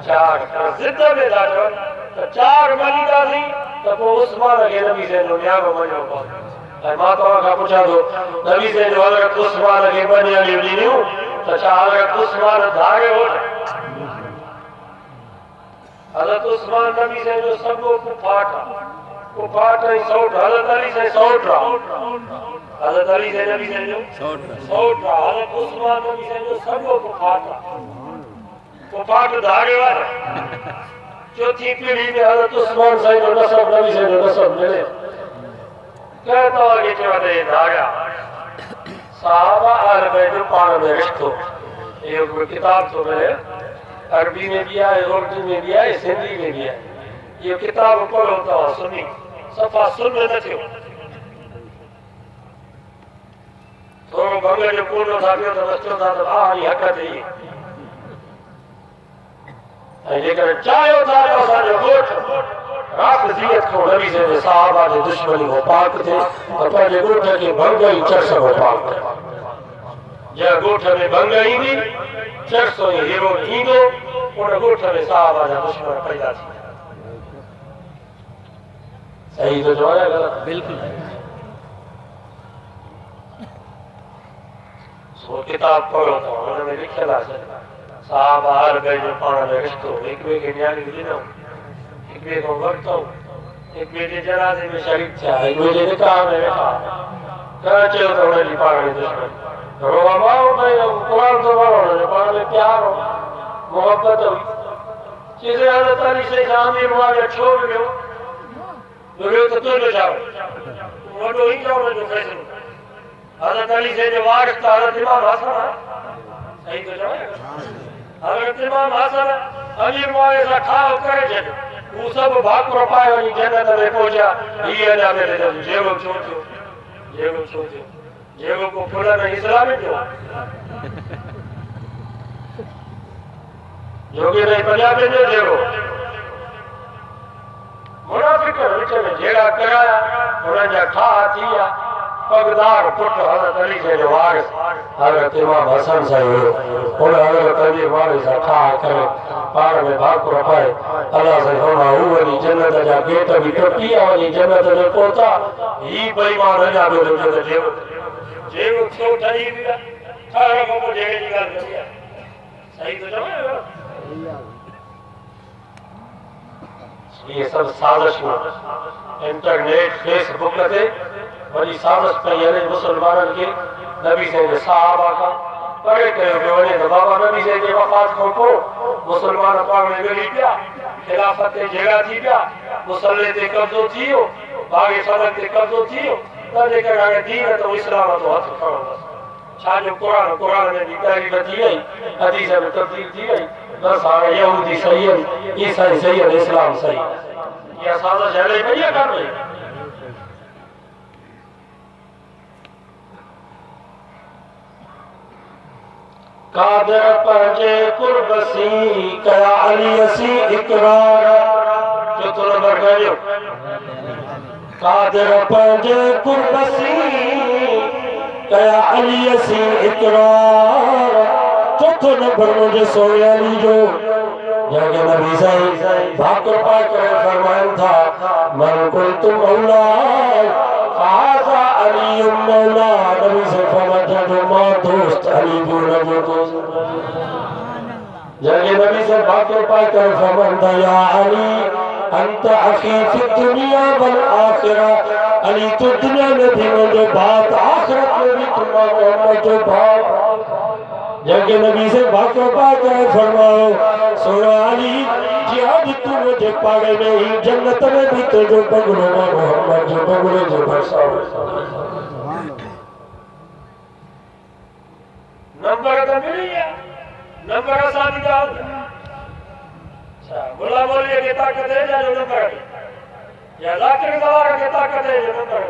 चार जिद्द में जाओ तो चार मलिका थी तो वो उस्मान के नबी से दुनिया में मजो पाओ माता का पूछा दो नबी से जो हजरत उस्मान के बनिया ली न्यू तो हजरत उस्मान धागे हो हजरत उस्मान नबी से जो सब को फाटा ही सौट हजरत अली से सौट रहा हजरत अली से नबी से जो सौट रहा हजरत उस्मान नबी से जो सब को फाट धागे वाला चौथी पीढ़ी में हजरत उस्मान साहिब और नसब नबी से नसब मिले कहता है कि जो ये धागा साहबा आल बैत पान में रिश्तो ये किताब तो है अरबी में भी है उर्दू में भी है हिंदी में भी है ये किताब पढ़ो तो सुनी सफा सुन न थियो थोड़ो बंगले जो पूर्ण था तो बच्चों था तो हां ये हक थी लेकिन चायो था जो गोठ रात जियत को नबी से साहबा के दुश्मनी हो पाक थे और पहले गोठ के भंगई चरस हो पाक या गोठ में भंगई भी चरसो हीरो ईंदो उन गोठ में साहबा जा दुश्मन पैदा थी सही तो जो है गलत बिल्कुल सो किताब पढ़ो तो उन्होंने लिखला है साहबा हर गए जो पाण में रिश्तो एक वे के न्याणी ॾिनो एक वे को वरितो एक वे जे जनाज़े में शरीक थिया एक वे जे निकाह में वेठा कह चयो त उन जी पाण में दुश्मन रोवा माण्हू भई क़ुरान तो पढ़ो पाण में प्यार हो मोहब्बत हुई चीज़े हज़रत अली से आमिर वाले छो वियो वियो त तुंहिंजो छा वॾो ई चवण जो फ़ैसिलो हज़रत अली से जो वारिस त हज़रत इमाम हसन सही तो चवे हजरत इमाम हसन अमीर मुआविया सां ठाह करे छॾियो हू सभु भाकुर पाए वञी जन्नत में पहुचा हीअ अञा मेरे जेको छो थियो जेको को फुलन इस्लाम जो जोगी नहीं पंजाबी जो जेको मुनाफिक विच में जहिड़ा कराया उन्हनि जा ठाह थी विया पगदार पुट हजरत अली से जो वारिस हजरत इमाम हसन साहिब उन हजरत अली वारिस ठाह करे पाण में भाकुर पाए अल्लाह से होना हू वञी जन्नत जा गेट भी टुटी वञी जन्नत में पहुता ही बेईमान अञा बि हुजे त जेको थियो ठही विया ठाहिण खां पोइ जहिड़े जी ॻाल्हि करी आहे सही तो चवे ये सब साजिश इंटरनेट फेसबुक ते वही साजिश कई है मुसलमानन के नबी से सहाबा का परे कयो वने तो बाबा नबी से के वफात को मुसलमान पाण में मिली पिया खिलाफत ते जगह थी पिया मुसल्ले ते कब्जो थियो बागे सदन ते कब्जो थियो तने करे दीन तो इस्लाम तो हथ खणो छा जो कुरान में भी तारीफ थी गई हदीस में तब्दील थी गई बस हाणे यहूदी सही है ईसाई सही है इस्लाम सही ये सादा चले भैया कर रही कादर पंजे कुर्बसी कया अली असी इकरार जो तो नंबर कयो कादर पंजे कुर्बसी कया अली असी इकरार चौथो नंबर मुझे सोने अली जो जाके नबी साईं भाकर पाक करे फरमान था मन कुंतु मौला फाजा अली मौला नबी से फरमाया जो मां दोस्त अली भी नबी दोस्त जाके नबी से भाकर पाक करे फरमान था या अली अंत अखी फी दुनिया वल आखिरा अली तो दुनिया में भी मुझे बात आखिरत में भी तुम्हारा मोहम्मद जो बात जगे नबी से भाकर पाक करे फरमाओ सोना अली जिहाद तू मुझे पागे नहीं जन्नत में भी तो जो बगुलो मोहम्मद जो बगुलो जो बरसाओ नंबर तो मिल गया नंबर शादी का अच्छा बोला बोलिए कि ताकत है या जो नंबर या लाकर सवार के ताकत है जो नंबर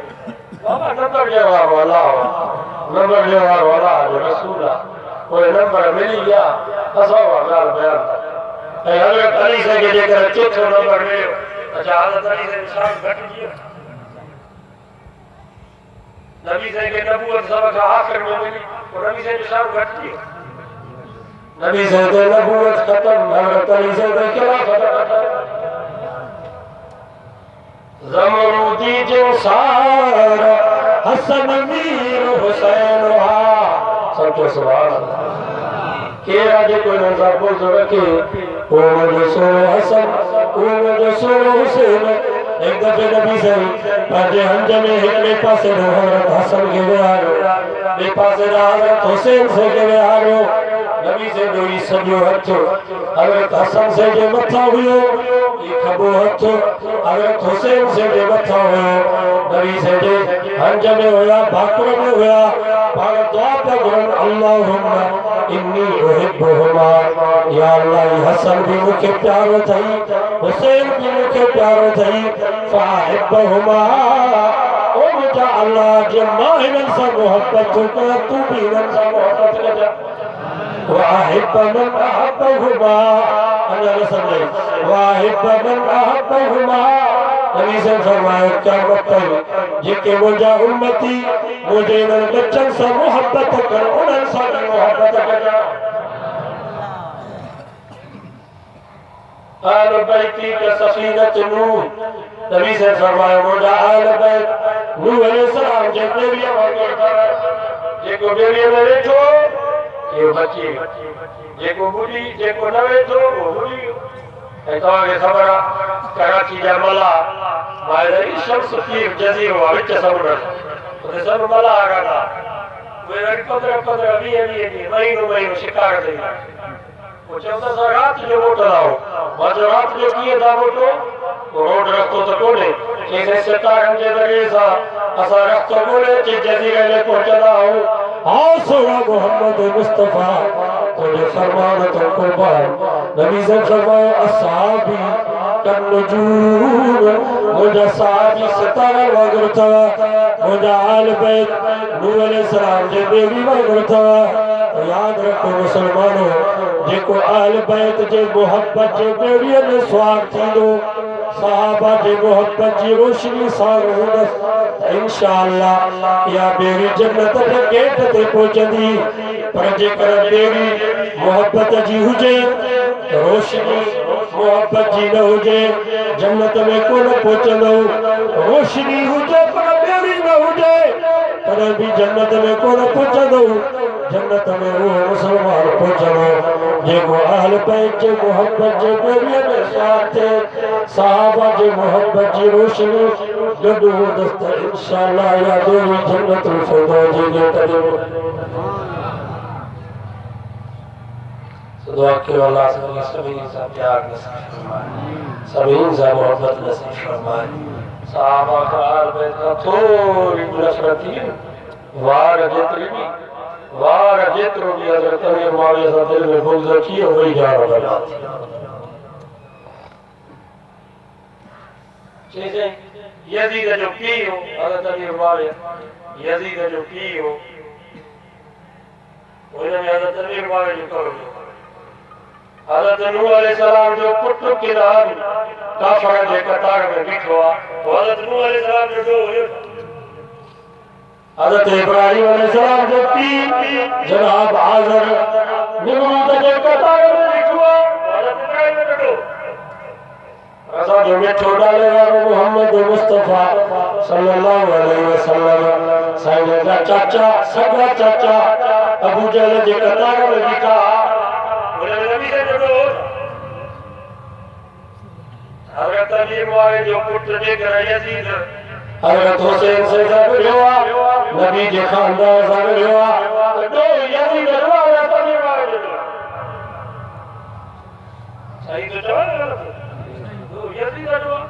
बाबा नंबर जवाब वाला नंबर जवाब वाला जो रसूला कोई नंबर मिल गया असो गाल बयान है हजरत अली से के जेकर चौथो नंबर मिलो अच्छा हजरत अली से निशान घट गया नबी से के नबूवत सबक आखिर में मिली और नबी से निशान घट गया नबी से तो नबूवत खत्म हजरत अली से तो खिलाफत ज़मरूदी जिनसार हसन मीर हुसैन हा सबके सुभान अल्लाह के राजे कोई नजर बोल जो रखे ओ मुझे सो हसन ओ मुझे सो हुसैन एक दफे नबी से पाजे हंज में हिकड़े पासे हजरत हसन के विहारो बे पासे हजरत हुसैन से के विहारो नबी से दोई सजो हथ हजरत हसन से जे मथा हुयो ये खबो हथ हजरत हुसैन से जे मथा हुयो नबी से जे हंज में होया भाकुर में होया पाण दुआ पे गुरन अल्लाहुम्मा इन्नी उहिब्बुहुमा या अल्लाह हसन भी मुखे प्यारो थई हुसैन भी मुखे प्यारो थई फाहिब्बुहुमा ओ मुझा अल्लाह जे मां हिनन से मोहब्बत कर तू भी हिनन से मोहब्बत कर वाहिब मन अहब्बहुमा अल्लाह समझे वाहिब मन अहब्बहुमा नबी से फरमाया क्या मतलब जेके मुझा उम्मती मुझे न बच्चन से मोहब्बत कर उनन से मोहब्बत कर आल बैती के सफीनत नूह नबी से फरमाया मुझा आल बैत नूह अलैहि सलाम जे बेरिया वगैरह जेको बेरिया में बैठो ये बच्ची जेको बुढ़ी जेको न वेठो वो बुढ़ी ऐं तव्हांखे ख़बर आहे कराची जा मला ॿाहिरि शम्स पीर जज़ीरो आहे विच समुंड उते सभु मला रहंदा उहे वरी 15 20 ॾींहं महीनो शिकार ते पोइ चवंदा असां राति जो मोटंदा आहियूं मां चयो राति जो कीअं था मोटो रोड रस्तो त कोन्हे चईं सितारनि जे ज़रिए सां असां रस्तो ॻोल्हे अची जज़ीरे में पहुचंदा आहियूं हाँ सोना मोहम्मद मुस्तफा तुझे फरमान तो कुर्बान नबी से फरमाया असहाबी कन्नजूर मुझे साहबी सितारा वगर था मुझे आल बैत नूह अलैहि सलाम जे बेबी वगर था याद रखो मुसलमानों जेको आल बैत जे मोहब्बत जे बेबी में स्वार थींदो सहाबा जे मोहब्बत जी रोशनी सां रहंदस इंशाअल्लाह या बेरी जन्नत जे गेट ते पहुचंदी पर जेकर बेरी मोहब्बत जी हुजे रोशनी मोहब्बत जी न हुजे जन्नत में कोन पहुचंदो रोशनी हुजे पर बेरी न हुजे तॾहिं बि जन्नत में कोन पहुचंदो जन्नत में वो मुसलमान पहुचंदो देखो अहल बैत जे मोहब्बत जे बेरिए में साथ सहाबा जे मोहब्बत जी रोशनी गडू दस्त इंशाअल्लाह या देवी जन्नतुल फिरदौस जे तले दुआ के अल्लाह सभी से प्यार नसीब फरमाए सभी से मोहब्बत नसीब फरमाए सहाबा का अहल बैत का थोड़ी नफरत थी वार जेतरो भी हजरत अमीर मुआविया से दिल में बुग़्ज़ रखी है वही जान बना जैसे यजीद जो पी हो हजरत अमीर मुआविया यजीद जो पी हो उन्हें हजरत अमीर मुआविया जो करो हजरत नूह अलैहिस्सलाम जो पुत्र के नाम काफर जे कतार में बिठो हजरत नूह अलैहिस्सलाम जो हुयो हजरत इब्राहिम अलैहिस्सलाम जो पी जनाब आजर निमरूद जे कतार में बिठो हजरत इब्राहिम जो असा जो मिठो डाले वारो मोहम्मद मुस्तफा सल्लल्लाहु अलैहि वसल्लम साईं जा चाचा सगा चाचा अबू जहल जे कतार में बिठा हजरत अमीर मुआविया जो पुत्र जे घर यजीद हजरत हुसैन से ज़रूर हुआ नबी जे खानदान ज़रूर हुआ तो यजीद हुआ हजरत अमीर मुआविया सही तो चलो तो यजीद हुआ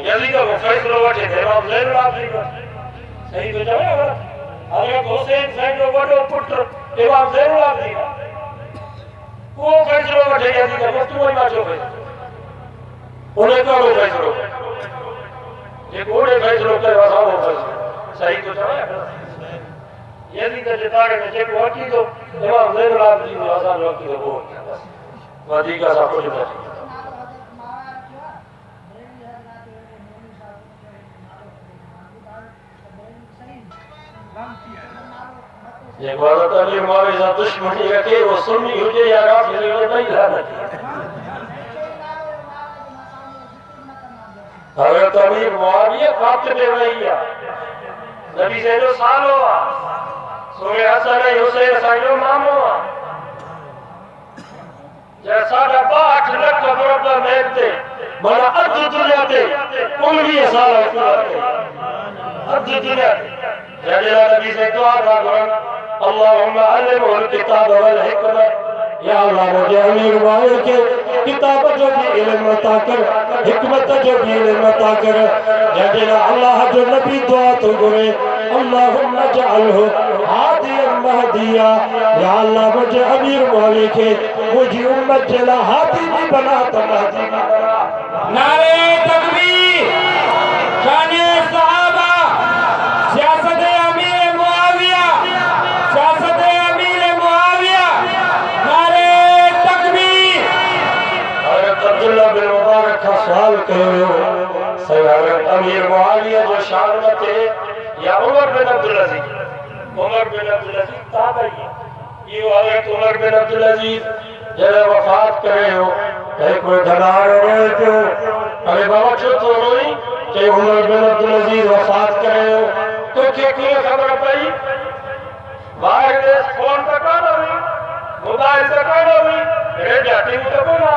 यजीद को फैसलो वठे इमाम ज़ैनुल आबिदीन सही तो चलो हजरत हुसैन साईं जो वडो पुत्र इमाम ज़ैनुल आबिदीन वो फैसलो वठे यजीद वस्तु में माचो उन्हें कहो फैसलो ये कोड़े फैसलो करे वसाओ फैसलो सही तो चलो यजीद जे तारे में जेको वठी तो इमाम ज़ैनुल आबिदीन जो आसान वठी तो वो वधीक सा कुछ न ये हजरत अमीर मुआविया से दुश्मनी रखे वो सुन्नी हुजे या काफिर हुजे भाई लानत हजरत अमीर मुआविया कातिब वहिया नबी से जो साल हुआ सोरे हसन हुसैन साईं मामो जैसा 8 लाख बराबर मेहनते बड़ा अर्ध दुनिया ते कुल 20 साल अर्ध दुनिया जड़ा नबी से दुआ था अल्लाहुम्मा अल्लिमहुल किताब वल हिकमत या अल्लाह मुझे अमीर मुआविया के किताब जो भी इल्म अता कर हिकमत जो भी इल्म अता कर जड़ा अल्लाह जो नबी दुआ तो करे अल्लाहुम्मा जअलहु हादियन महदिया या अल्लाह मुझे अमीर मुआविया के मुझी उम्मत जला हादी भी बना तो महदी भी बना नारे तकबीर शाने सहाबा सियासत अमीर मुआविया सियासत अमीर मुआविया नारे तकबीर हजरत अब्दुल्लाह बिन मुबारक का सवाल करो सही हजरत अमीर मुआविया जो शान में थे या उमर बिन अब्दुल अजीज ताबई ये हजरत उमर बिन अब्दुल अजीज जरा वफात करे हो एक कोई धनार रोए क्यों अरे बाबा क्यों तो रोई कि उमर बिन अब्दुल अजीज वफात करे हो तो क्या खबर पई वायरलेस फोन तक ना हुई मोबाइल तक ना हुई रेडियो टीवी तक ना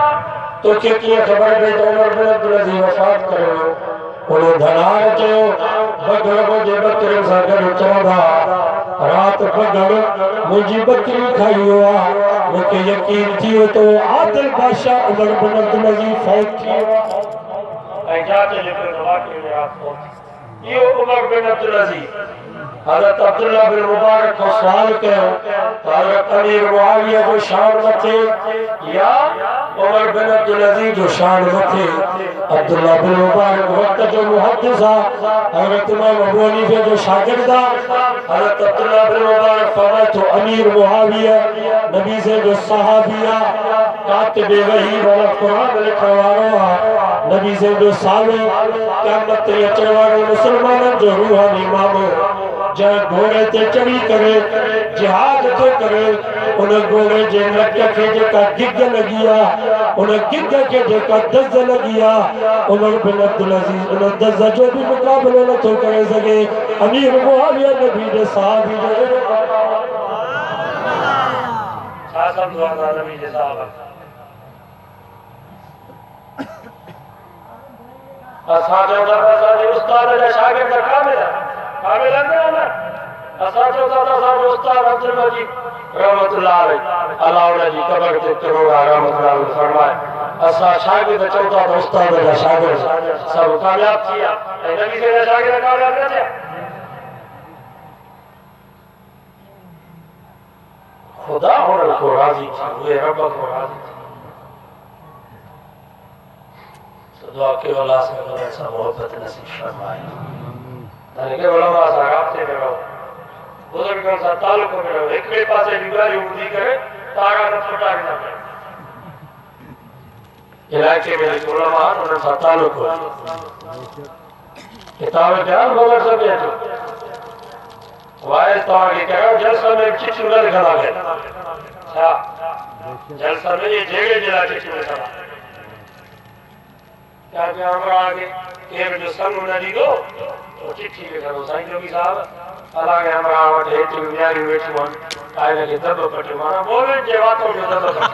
तो क्या खबर पई तो उमर बिन अब्दुल अजीज वफात करे हो उन्हें धनार जो बगड़ मुझे बकरी सा गॾु चवंदा रात बगड़ मुझी बकरी खाई हुआ मुझे यकीन थियो तो आदिल बादशाह उमर बिन अब्दुल अजीज फौत थी ऐं जाते लिखो वाक़ई में रात फौत यो उमर बिन अब्दुल अजीज हजरत अब्दुल्लाह बिन मुबारक को सवाल कयो हजरत अमीर मुआविया जो शान मथे या उमर बिन अब्दुल अजीज जो शान मथे अब्दुल्लाह बिन मुबारक वक्त जो मुहद्दिस हजरत इमाम अबू हनीफा जो शागिर्द हजरत अब्दुल्लाह बिन मुबारक फरमाए तो अमीर मुआविया नबी से जो सहाबिया कातिब वही वाला कुरान लिखण वारो नबी से जो सालो क़यामत ते अचण वारो मुसलमानन जो रूहानी इमाम जै घोड़े ते चढ़ी करे जिहाद तो करे उन घोड़े जे नक के जेका गिग लगी आ उन गिग के जेका दज़ लगी आ उमर बिन अब्दुल अजीज उन दज़ जो भी मुकाबलो न तो करे सके अमीर मुआविया नबी दे साहबी जो सब दुआ नबी जे साहब असा चौथा असांजे उस्ताद जा शागिर्द कामिल न असा चौथा असांजो उस्ताद अब्दुल मजीद रहमतुल्लाह अलैहि अल्लाह उनजी कब्र ते करोड़ा रहमतुल्लाह अलैहि फरमाए असा शागिर्द चौथा उस्ताद जा शागिर्द सब कामयाब थिया ऐं नबी से जा शागिर्द कामयाब न थिया खुदा हुननि को राज़ी थी उहे रब को राज़ी थी दुआ के अल्लाह से ऐसा मोहब्बत नसीब फरमाए ताकि के उलमा सा राब्ते में रहो बुजुर्गों सा ताल्लुक में रहो एक ॿिए पासे बिगाड़ी उड़ी करे तारा न फटाक न करे इलाके में एक उलमा उन्हनि सां ताल्लुक हो किताब ध्यान मगर सब अचो वाइस तव्हांखे कहिड़ो जलसा में चिठियूं न लिखंदा कयो छा जलसा में ये जहिड़े जे लाइ चिठियूं लिखंदा क्या क्या हमरा आगे केर जो संग न ॾींदो तो चिट्ठी लिखंदो साईं जोगी साहब अलाए हमरा वटि हेठि न्यारियूं वेठियूं आहिनि काइल खे दॿ पटियो माना बोलनि जे वातो जो दॿ पटियो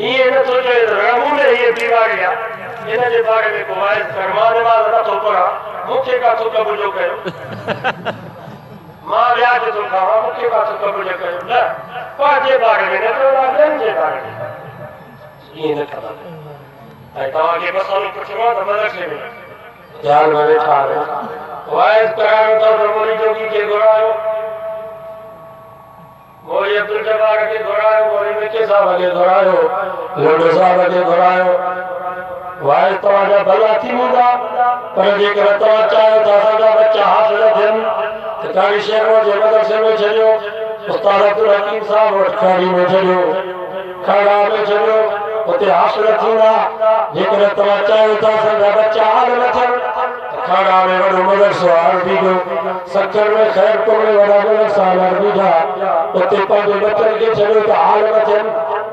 इहे न सोचो रमूने हीअ बीमारी आहे इन जे बारे में को वाइस कर मां नमाज़ नथो पढ़ां मूंखे काथो कबूलो कयो मां व्याज थो खावां मूंखे काथो कबूलो कयो न पंहिंजे बारे में न चवंदा ॿियनि जे बारे में ये न करा ऐं तव्हांखे मसालो पुछियो त मदरसे में ध्यान में वेठा आहियो वाइस करायो त मोरी जोगी खे घुरायो मोरी अब्दुल जब्बार खे घुरायो मोरी मिके साहब खे घुरायो लोडो साहब खे घुरायो वाइस तव्हांजा भला थी वेंदा पर जेकर तव्हां चाहियो त असांजा बच्चा हासिल थियनि त कारी शहर जे मदरसे में छॾियो उस्ताद अब्दुल हकीम साहब वटि खाड़ी में छॾियो खाड़ा में छॾियो उते हासिल थींदा जेकर तव्हां चाहियो था असांजा बच्चा आलिम थियनि खाड़ा में वॾो मदरसो अरबी जो सखर में ख़ैर कोने वॾा मदरसा अरबी जा उते पंहिंजे बच्चनि खे छॾियो त आलिम थियनि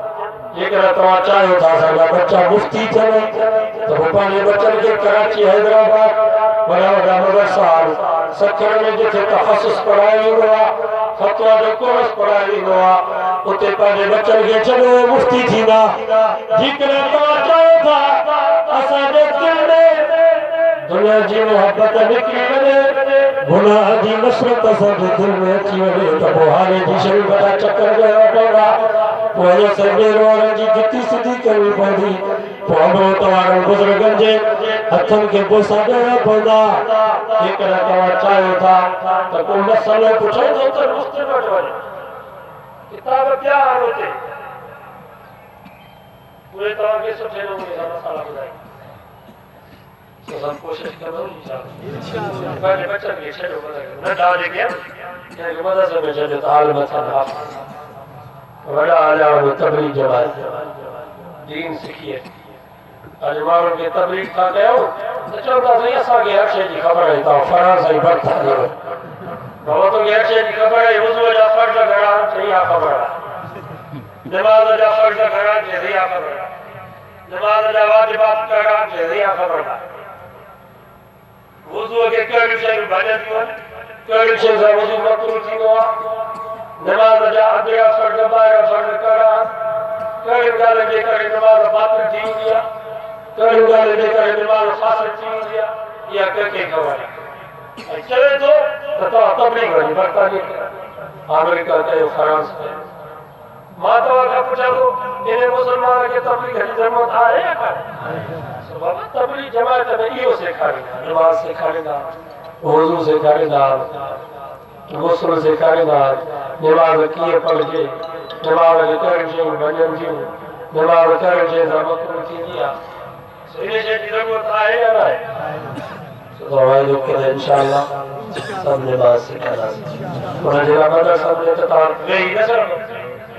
जेकर तव्हां चाहियो था असांजा बच्चा मुफ्ती थियनि त पोइ पंहिंजे बच्चनि खे कराची हैदराबाद वॾा वॾा मदरसा सखर में जिथे तख़सुस पढ़ायो वेंदो आहे फतवा जो कोर्स पढ़ायो वेंदो आहे उते पंहिंजे बच्चनि खे छॾियो मुफ्ती थींदा जेकर तव्हां चाहियो था असांजे दिलि में दुनिया जी मोहब्बत निकिरी वञे गुनाह जी नफ़रत असांजे दिलि में अची वञे त पोइ हाणे जी शरीफ़ जा चकर ॾियणा पवंदा पोइ अञा सभेर वारनि जी जुती सिधी करणी पवंदी पोइ अमृत वारनि बुज़ुर्गनि जे हथनि खे बोसा ॾियणा पवंदा जेकर तव्हां चाहियो था त को मसइलो पुछो त मुफ्ती वटि वञो किताब पिया आहिनि हुते उहे तव्हांखे सुठे नमूने सां मसाला ॿुधाईंदा सब कोशिश करो इंशाअल्लाह पंहिंजे बच्चनि खे छॾियो नंढा जेके आहिनि कंहिंखे मदरसे में छॾियो त आलिम थियनि वॾा आलिम तबलीग जमात दीन सिखिए अॼु माण्हुनि खे तबलीग था कयूं त चवंदा साईं असांखे हर शइ जी ख़बर आहे तव्हां फरार साईं बरता ॾियो बाबा तोखे हर शइ जी ख़बर आहे वुज़ूअ जा फ़र्ज़ घणा चई हा ख़बर आहे नमाज़ जा फ़र्ज़ घणा चई हा ख़बर आहे नमाज़ जा वाजिबात घणा चई हा ख़बर आहे वुज़ू के कहिड़ियूं शयूं भॼंदियूं आहिनि कहिड़ियूं शयुनि सां वुज़ू मकरूह थींदो आहे नमाज़ जा अंदरिया फ़र्ज़ ॿाहिरियां फ़र्ज़ कहिड़ा कहिड़ियूं ॻाल्हियुनि जे करे नमाज़ बातिल थी वेंदी आहे कहिड़ियूं ॻाल्हियुनि जे करे नमाज़ फासिद थी वेंदी आहे इहा कंहिंखे ख़बर आहे ऐं चवे थो त तव्हां तबलीग वञी बरतानिया अमेरिका कयो फ्रांस कयो मां तव्हांखां पुछां थो इन मुस्लमान खे तबलीग जी ज़रूरत आहे या कान्हे बाबा तबलीग जमात में इहो सेखारींदा नमाज़ सेखारींदा वुज़ू सेखारींदा गुस्ल सेखारींदा नमाज़ कीअं पढ़िजे नमाज़ खे कहिड़ियूं शयूं भॼनि थियूं नमाज़ कहिड़ी शइ सां मकरूह थींदी आहे इन शइ जी ज़रूरत आहे या न आहे वाइदो करे इंशाअल्लाह सब नमाज़ सेखारींदासीं हुनजे लाइ मदरसा में त तव्हां वेही न सघो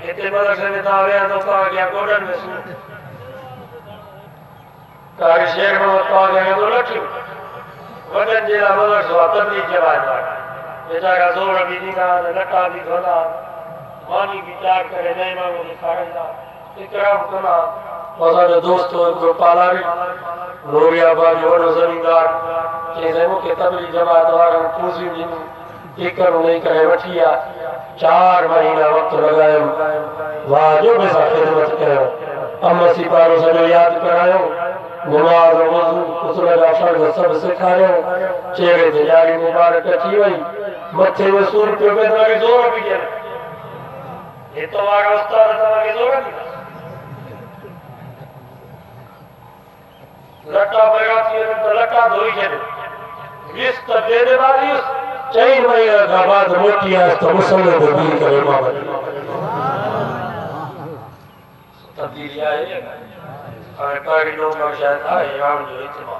हिते मदरसे में तव्हां विया त तव्हांखे गोॾनि में सूर कारी शेर में तव्हांखे वेंदो लठियूं वॾनि जे लाइ मदरसो आहे तबलीग जमात वेचारा ज़ोर बि ॾींदा आहिनि लटा बि धोंदा मानी बि तयारु करे नए माण्हू खे खाराईंदा इकराम कंदा असांजो दोस्त हो हिकिड़ो पालारी नूरियाबाद जो वॾो ज़मीनदार चई साईं मूंखे तबलीग जमात वारनि पूसियूं ॾिनियूं टिकर नहीं करे वठिया 4 महीना वक्त लगायो वाजो में सा खिदमत कयो अम्मा सिपारो सजो याद करायो नमाज वजू उसूल जा फर्ज सब सिखायो चेहरे ते यारी मुबारक थी वई मथे में सूर पे के जोर भी दे ये तो वागा उस्ताद तवा के जोर भी लट्टा बेगा थी तो लट्टा धोई छे विस त दे दे वाली 4 महीना का बाद रोटी आज तो मुसल्ले पे भी करे मामा तब्दीली आई और कारी लोग का शायद आए राम जो इत्मा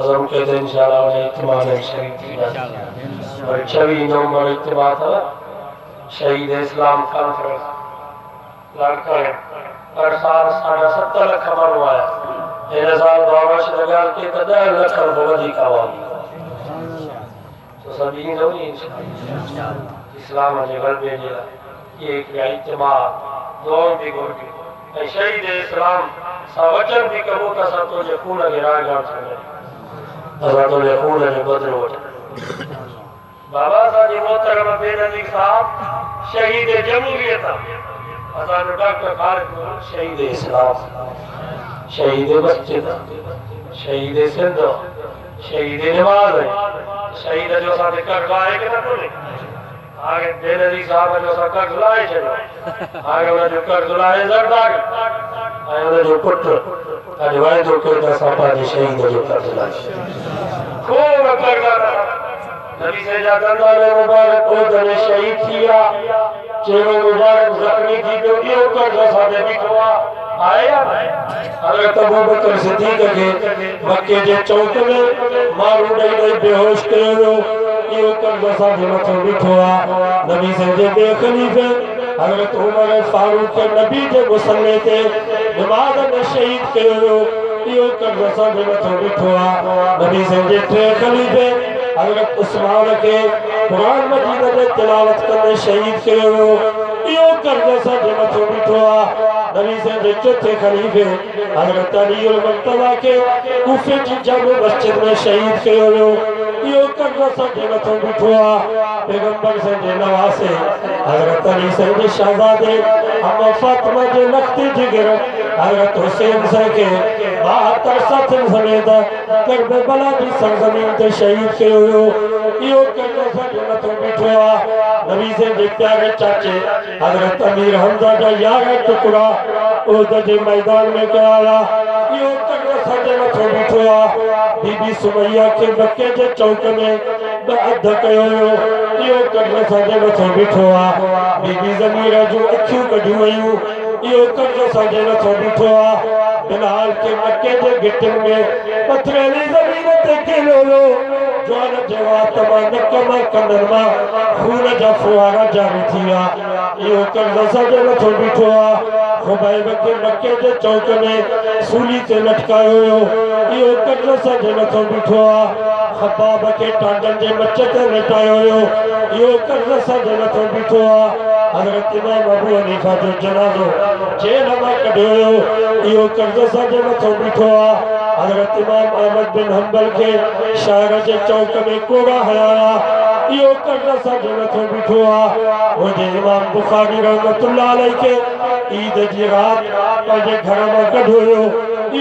अज़म कहते हैं इंशाअल्लाह उन्हें इत्मा में शरीक की जाती और 26 नवंबर इत्मा था शहीद इस्लाम कॉन्फ्रेंस लड़का हर साल 70 लाख माण्हू आया इन साल बाबा लॻा के 10 लाख वधीक आवाज़ तो सभी नहीं इंशाअल्लाह इस्लाम जे गलबे जे ये एक इज्तिमा दौर भी गोटी शहीद इस्लाम सा वचन भी कबो त सा तो जे खून के राजगार छे असा तो जे खून के बदल वठ बाबा साहब मोहतरम बेनज़ीर साहब शहीद जमहूरियत असा डॉक्टर खालिद शहीद इस्लाम शहीद मस्जिद शहीद सिंध शहीद नमाज शहीद जो सा कर लाए के न बोले आगे बेनज़ीर साहब जो सा कर लाए चलो आगे उन जो कर लाए जरदार आए उन जो पुत्र आज वाले जो के ता सापा जी शहीद जो कर लाए खूब कर ला नबी से जा दंदा में मुबारक को जने शहीद किया चेहरे मुबारक जख्मी थी तो ये कर सा दे बिठवा आया हज़रत अबू बकर सिद्दीक़ के मक्के जे चौक में मारू दई बेहोश कयो यो कर जसा जे मथो बिठो आ नबी से जे बे खलीफे हज़रत उमर फारूक के नबी जे मुसल्ले ते नमाज में शहीद कयो यो कर जसा जे मथो बिठो आ नबी से जे टे खलीफे हज़रत उस्मान के कुरान मजीद जे तिलावत करने शहीद कयो यो कर जसा जे मथो बिठो आ नबी से जे चौथे खलीफे हज़रत अली मुर्तज़ा के कूफे जी जामे मस्जिद में शहीद कयो यो कर जसा जे मथो बिठो आ पैगंबर से जे नवासे हज़रत अली से जे शहजादे अम्मा फातिमा जे लखती जिगर हज़रत हुसैन से के 72 साथिन समेत करबला की सरजमीन ते शहीद कयो यो कर जसा जे मथो बिठो आ नबी से जे प्यारे चाचे हज़रत अमीर हमजा जा 11 टुकड़ा उहद जे मैदान में कराया यो कर जसा जे मथो बिठो आ बीबी सुमैया के मक्के जे चौक में अध कयो यो कर जसा जे मथो बिठो आ बीबी ज़मीरा जो अखियूं कढियूं वयूं यो कर जसा जे मथो बिठो आ बिलाल के मक्के जे गिटन में पथरेली ज़मीन ते किलो जवान जेवा तमा नकमा कंदरमा खून जा फुवारा जारी थिया यो कर जसा जे मथो बिठो आ खुबैब के मक्के जे चौक में सूली ते लटकायो यो कर जसा जे मथो बिठो आ खबाब के टांडन जे मच्चे ते लटायो यो कर जसा जे मथो बिठो आ हज़रत इमाम अबू हनीफा जो जनाज़ो जेल में कढियो यो कर जसा जे मथो बिठो आ हज़रत इमाम अहमद बिन हंबल के शहर जे चौक में कोड़ा हयाया यो कर जसा जे मथो बिठो आ मुझे इमाम बुखारी रहमतुल्लाह अलैहि के ईद जी रात पंहिंजे घर में कढियो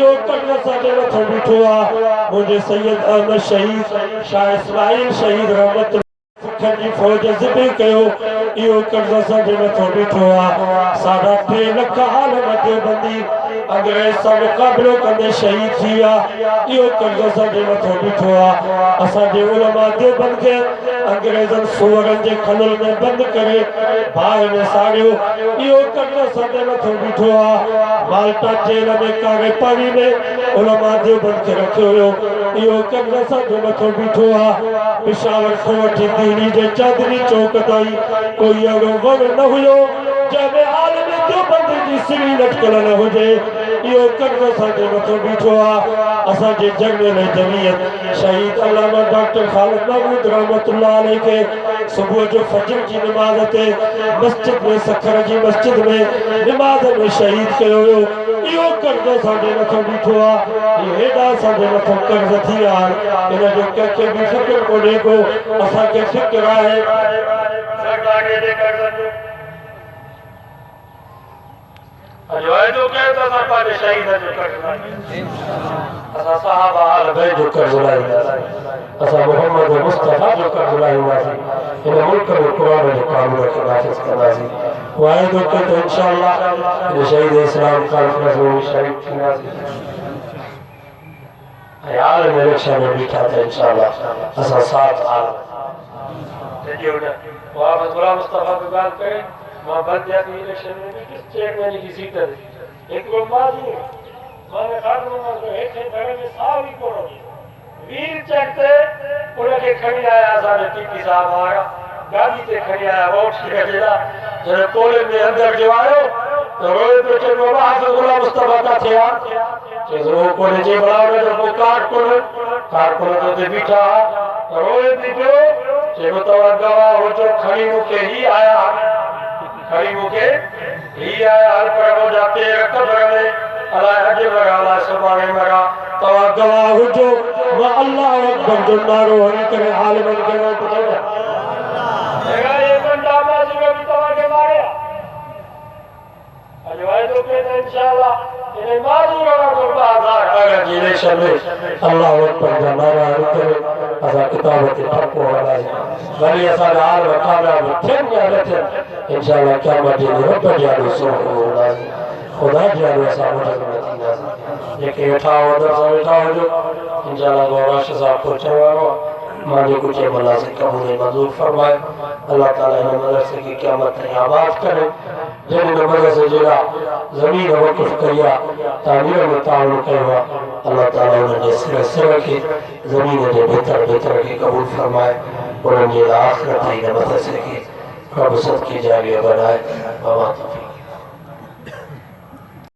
यो कर जसा जे मथो बिठो आ मुझे सैयद अहमद शहीद शाह इस्माइल शहीद रहमत जी फौज ज़िबे कयो यो कर जसा जे मथो बिठो आ 3.5 लाख आलम देवबंदी अंग्रेज सा मुकाबलो कंदे शहीद थी विया यो कर जसा जे मथो बिठो आ असा जे उलमा देवबंद के अंग्रेजन सुवरन जे खलल में बंद करे बाहर में साड़ियो यो कर जसा जे मथो बिठो आ माल्टा जेल में कारे पानी में उलमा देवबंद के रखियो यो कर जसा जे मथो बिठो आ पेशावर को वठी दिल्ली जे चांदनी चौक ताई कोई अगो वण न हुयो जंहिंमें आलम देवबंद जी सिरी लटकल न हुजे यो कर्ज साडे मथो बीठो आ असा जे जगने में जमीयत शहीद अल्लामा डॉक्टर खालिद महमूद रहमतुल्लाह अलैह के सुबह जो फजर की नमाज ते मस्जिद में सखर की मस्जिद में नमाज में शहीद कयो यो कर्ज साडे मथो बीठो आ ये हेडा साडे मथो कर्ज थी आ इन जो के भी फिक्र कोने को असा के फिक्र है सरकार दे कर्ज अजवाय जो कहता था पाले शहीद जो कर्ज असा साहबा आल बैत जो कर्ज लाई असा मोहम्मद मुस्तफा जो कर्ज लाई इन मुल्क में कुरान जो कानून के नाफिज करना सी वाहे तो कहते इंशाअल्लाह इन शहीद इस्लाम कॉन्फ्रेंस में शरीक थीना यार मेरे शहर में बैठा था इंशाअल्लाह असा साथ आल देखिए ना वहां पर मुस्तफा की बात करें वहां बन जाती इलेक्शन में भी किस चेयरमैन की सीट है एक को माजी माने खादम को हेठे घर में सारी कोरो वीर चढ़ते उनके खड़ी आया सारे टीपी साहब आया गाड़ी ते खड़ी आया वोट के जेला जरे कोले में अंदर जो आयो तो रोए पे के बाबा हफीजुल्लाह मुस्तफा का थे के रो कोले जे बड़ावे तो काट को तो ते बिठा रोए भी जो जे बतावा गवा हो जो खड़ी मुके ही आया खड़ी मुके ही आया हर पर हो जाते कब्र में अल्लाह हज लगा अल्लाह सुभान मरा तो गवा हो जो व अल्लाह अकबर जो नारो हरि करे आलम के नाम पता है ये बंदा माजी भी तो के मारे अजवाय तो के इंशाअल्लाह इन माजी वाला को बाजार अगर इलेक्शन में अल्लाह अकबर जो नारा हरि करे असा किताब के ठप्पो वाला वली असा हाल वकाला थेन या रहते इंशाअल्लाह क़यामत दिन रब जानो सुबह खुदा जानो असा मदीना ये के उठा हो जो इंशाअल्लाह गौराश साहब को चवारो माने कुछ भला से कबूल मंजूर फरमाए अल्लाह ताला इन मदरसे की क़यामत में आबाद करे जिन मदरसे जरा जमीन वक़्फ किया तामीर में ताउन किया अल्लाह ताला उन्हें सिर के जमीन के बेहतर के कबूल फरमाए उन्हें आखिरत ही मदरसे की रब सद की जारिया बनाए बाबा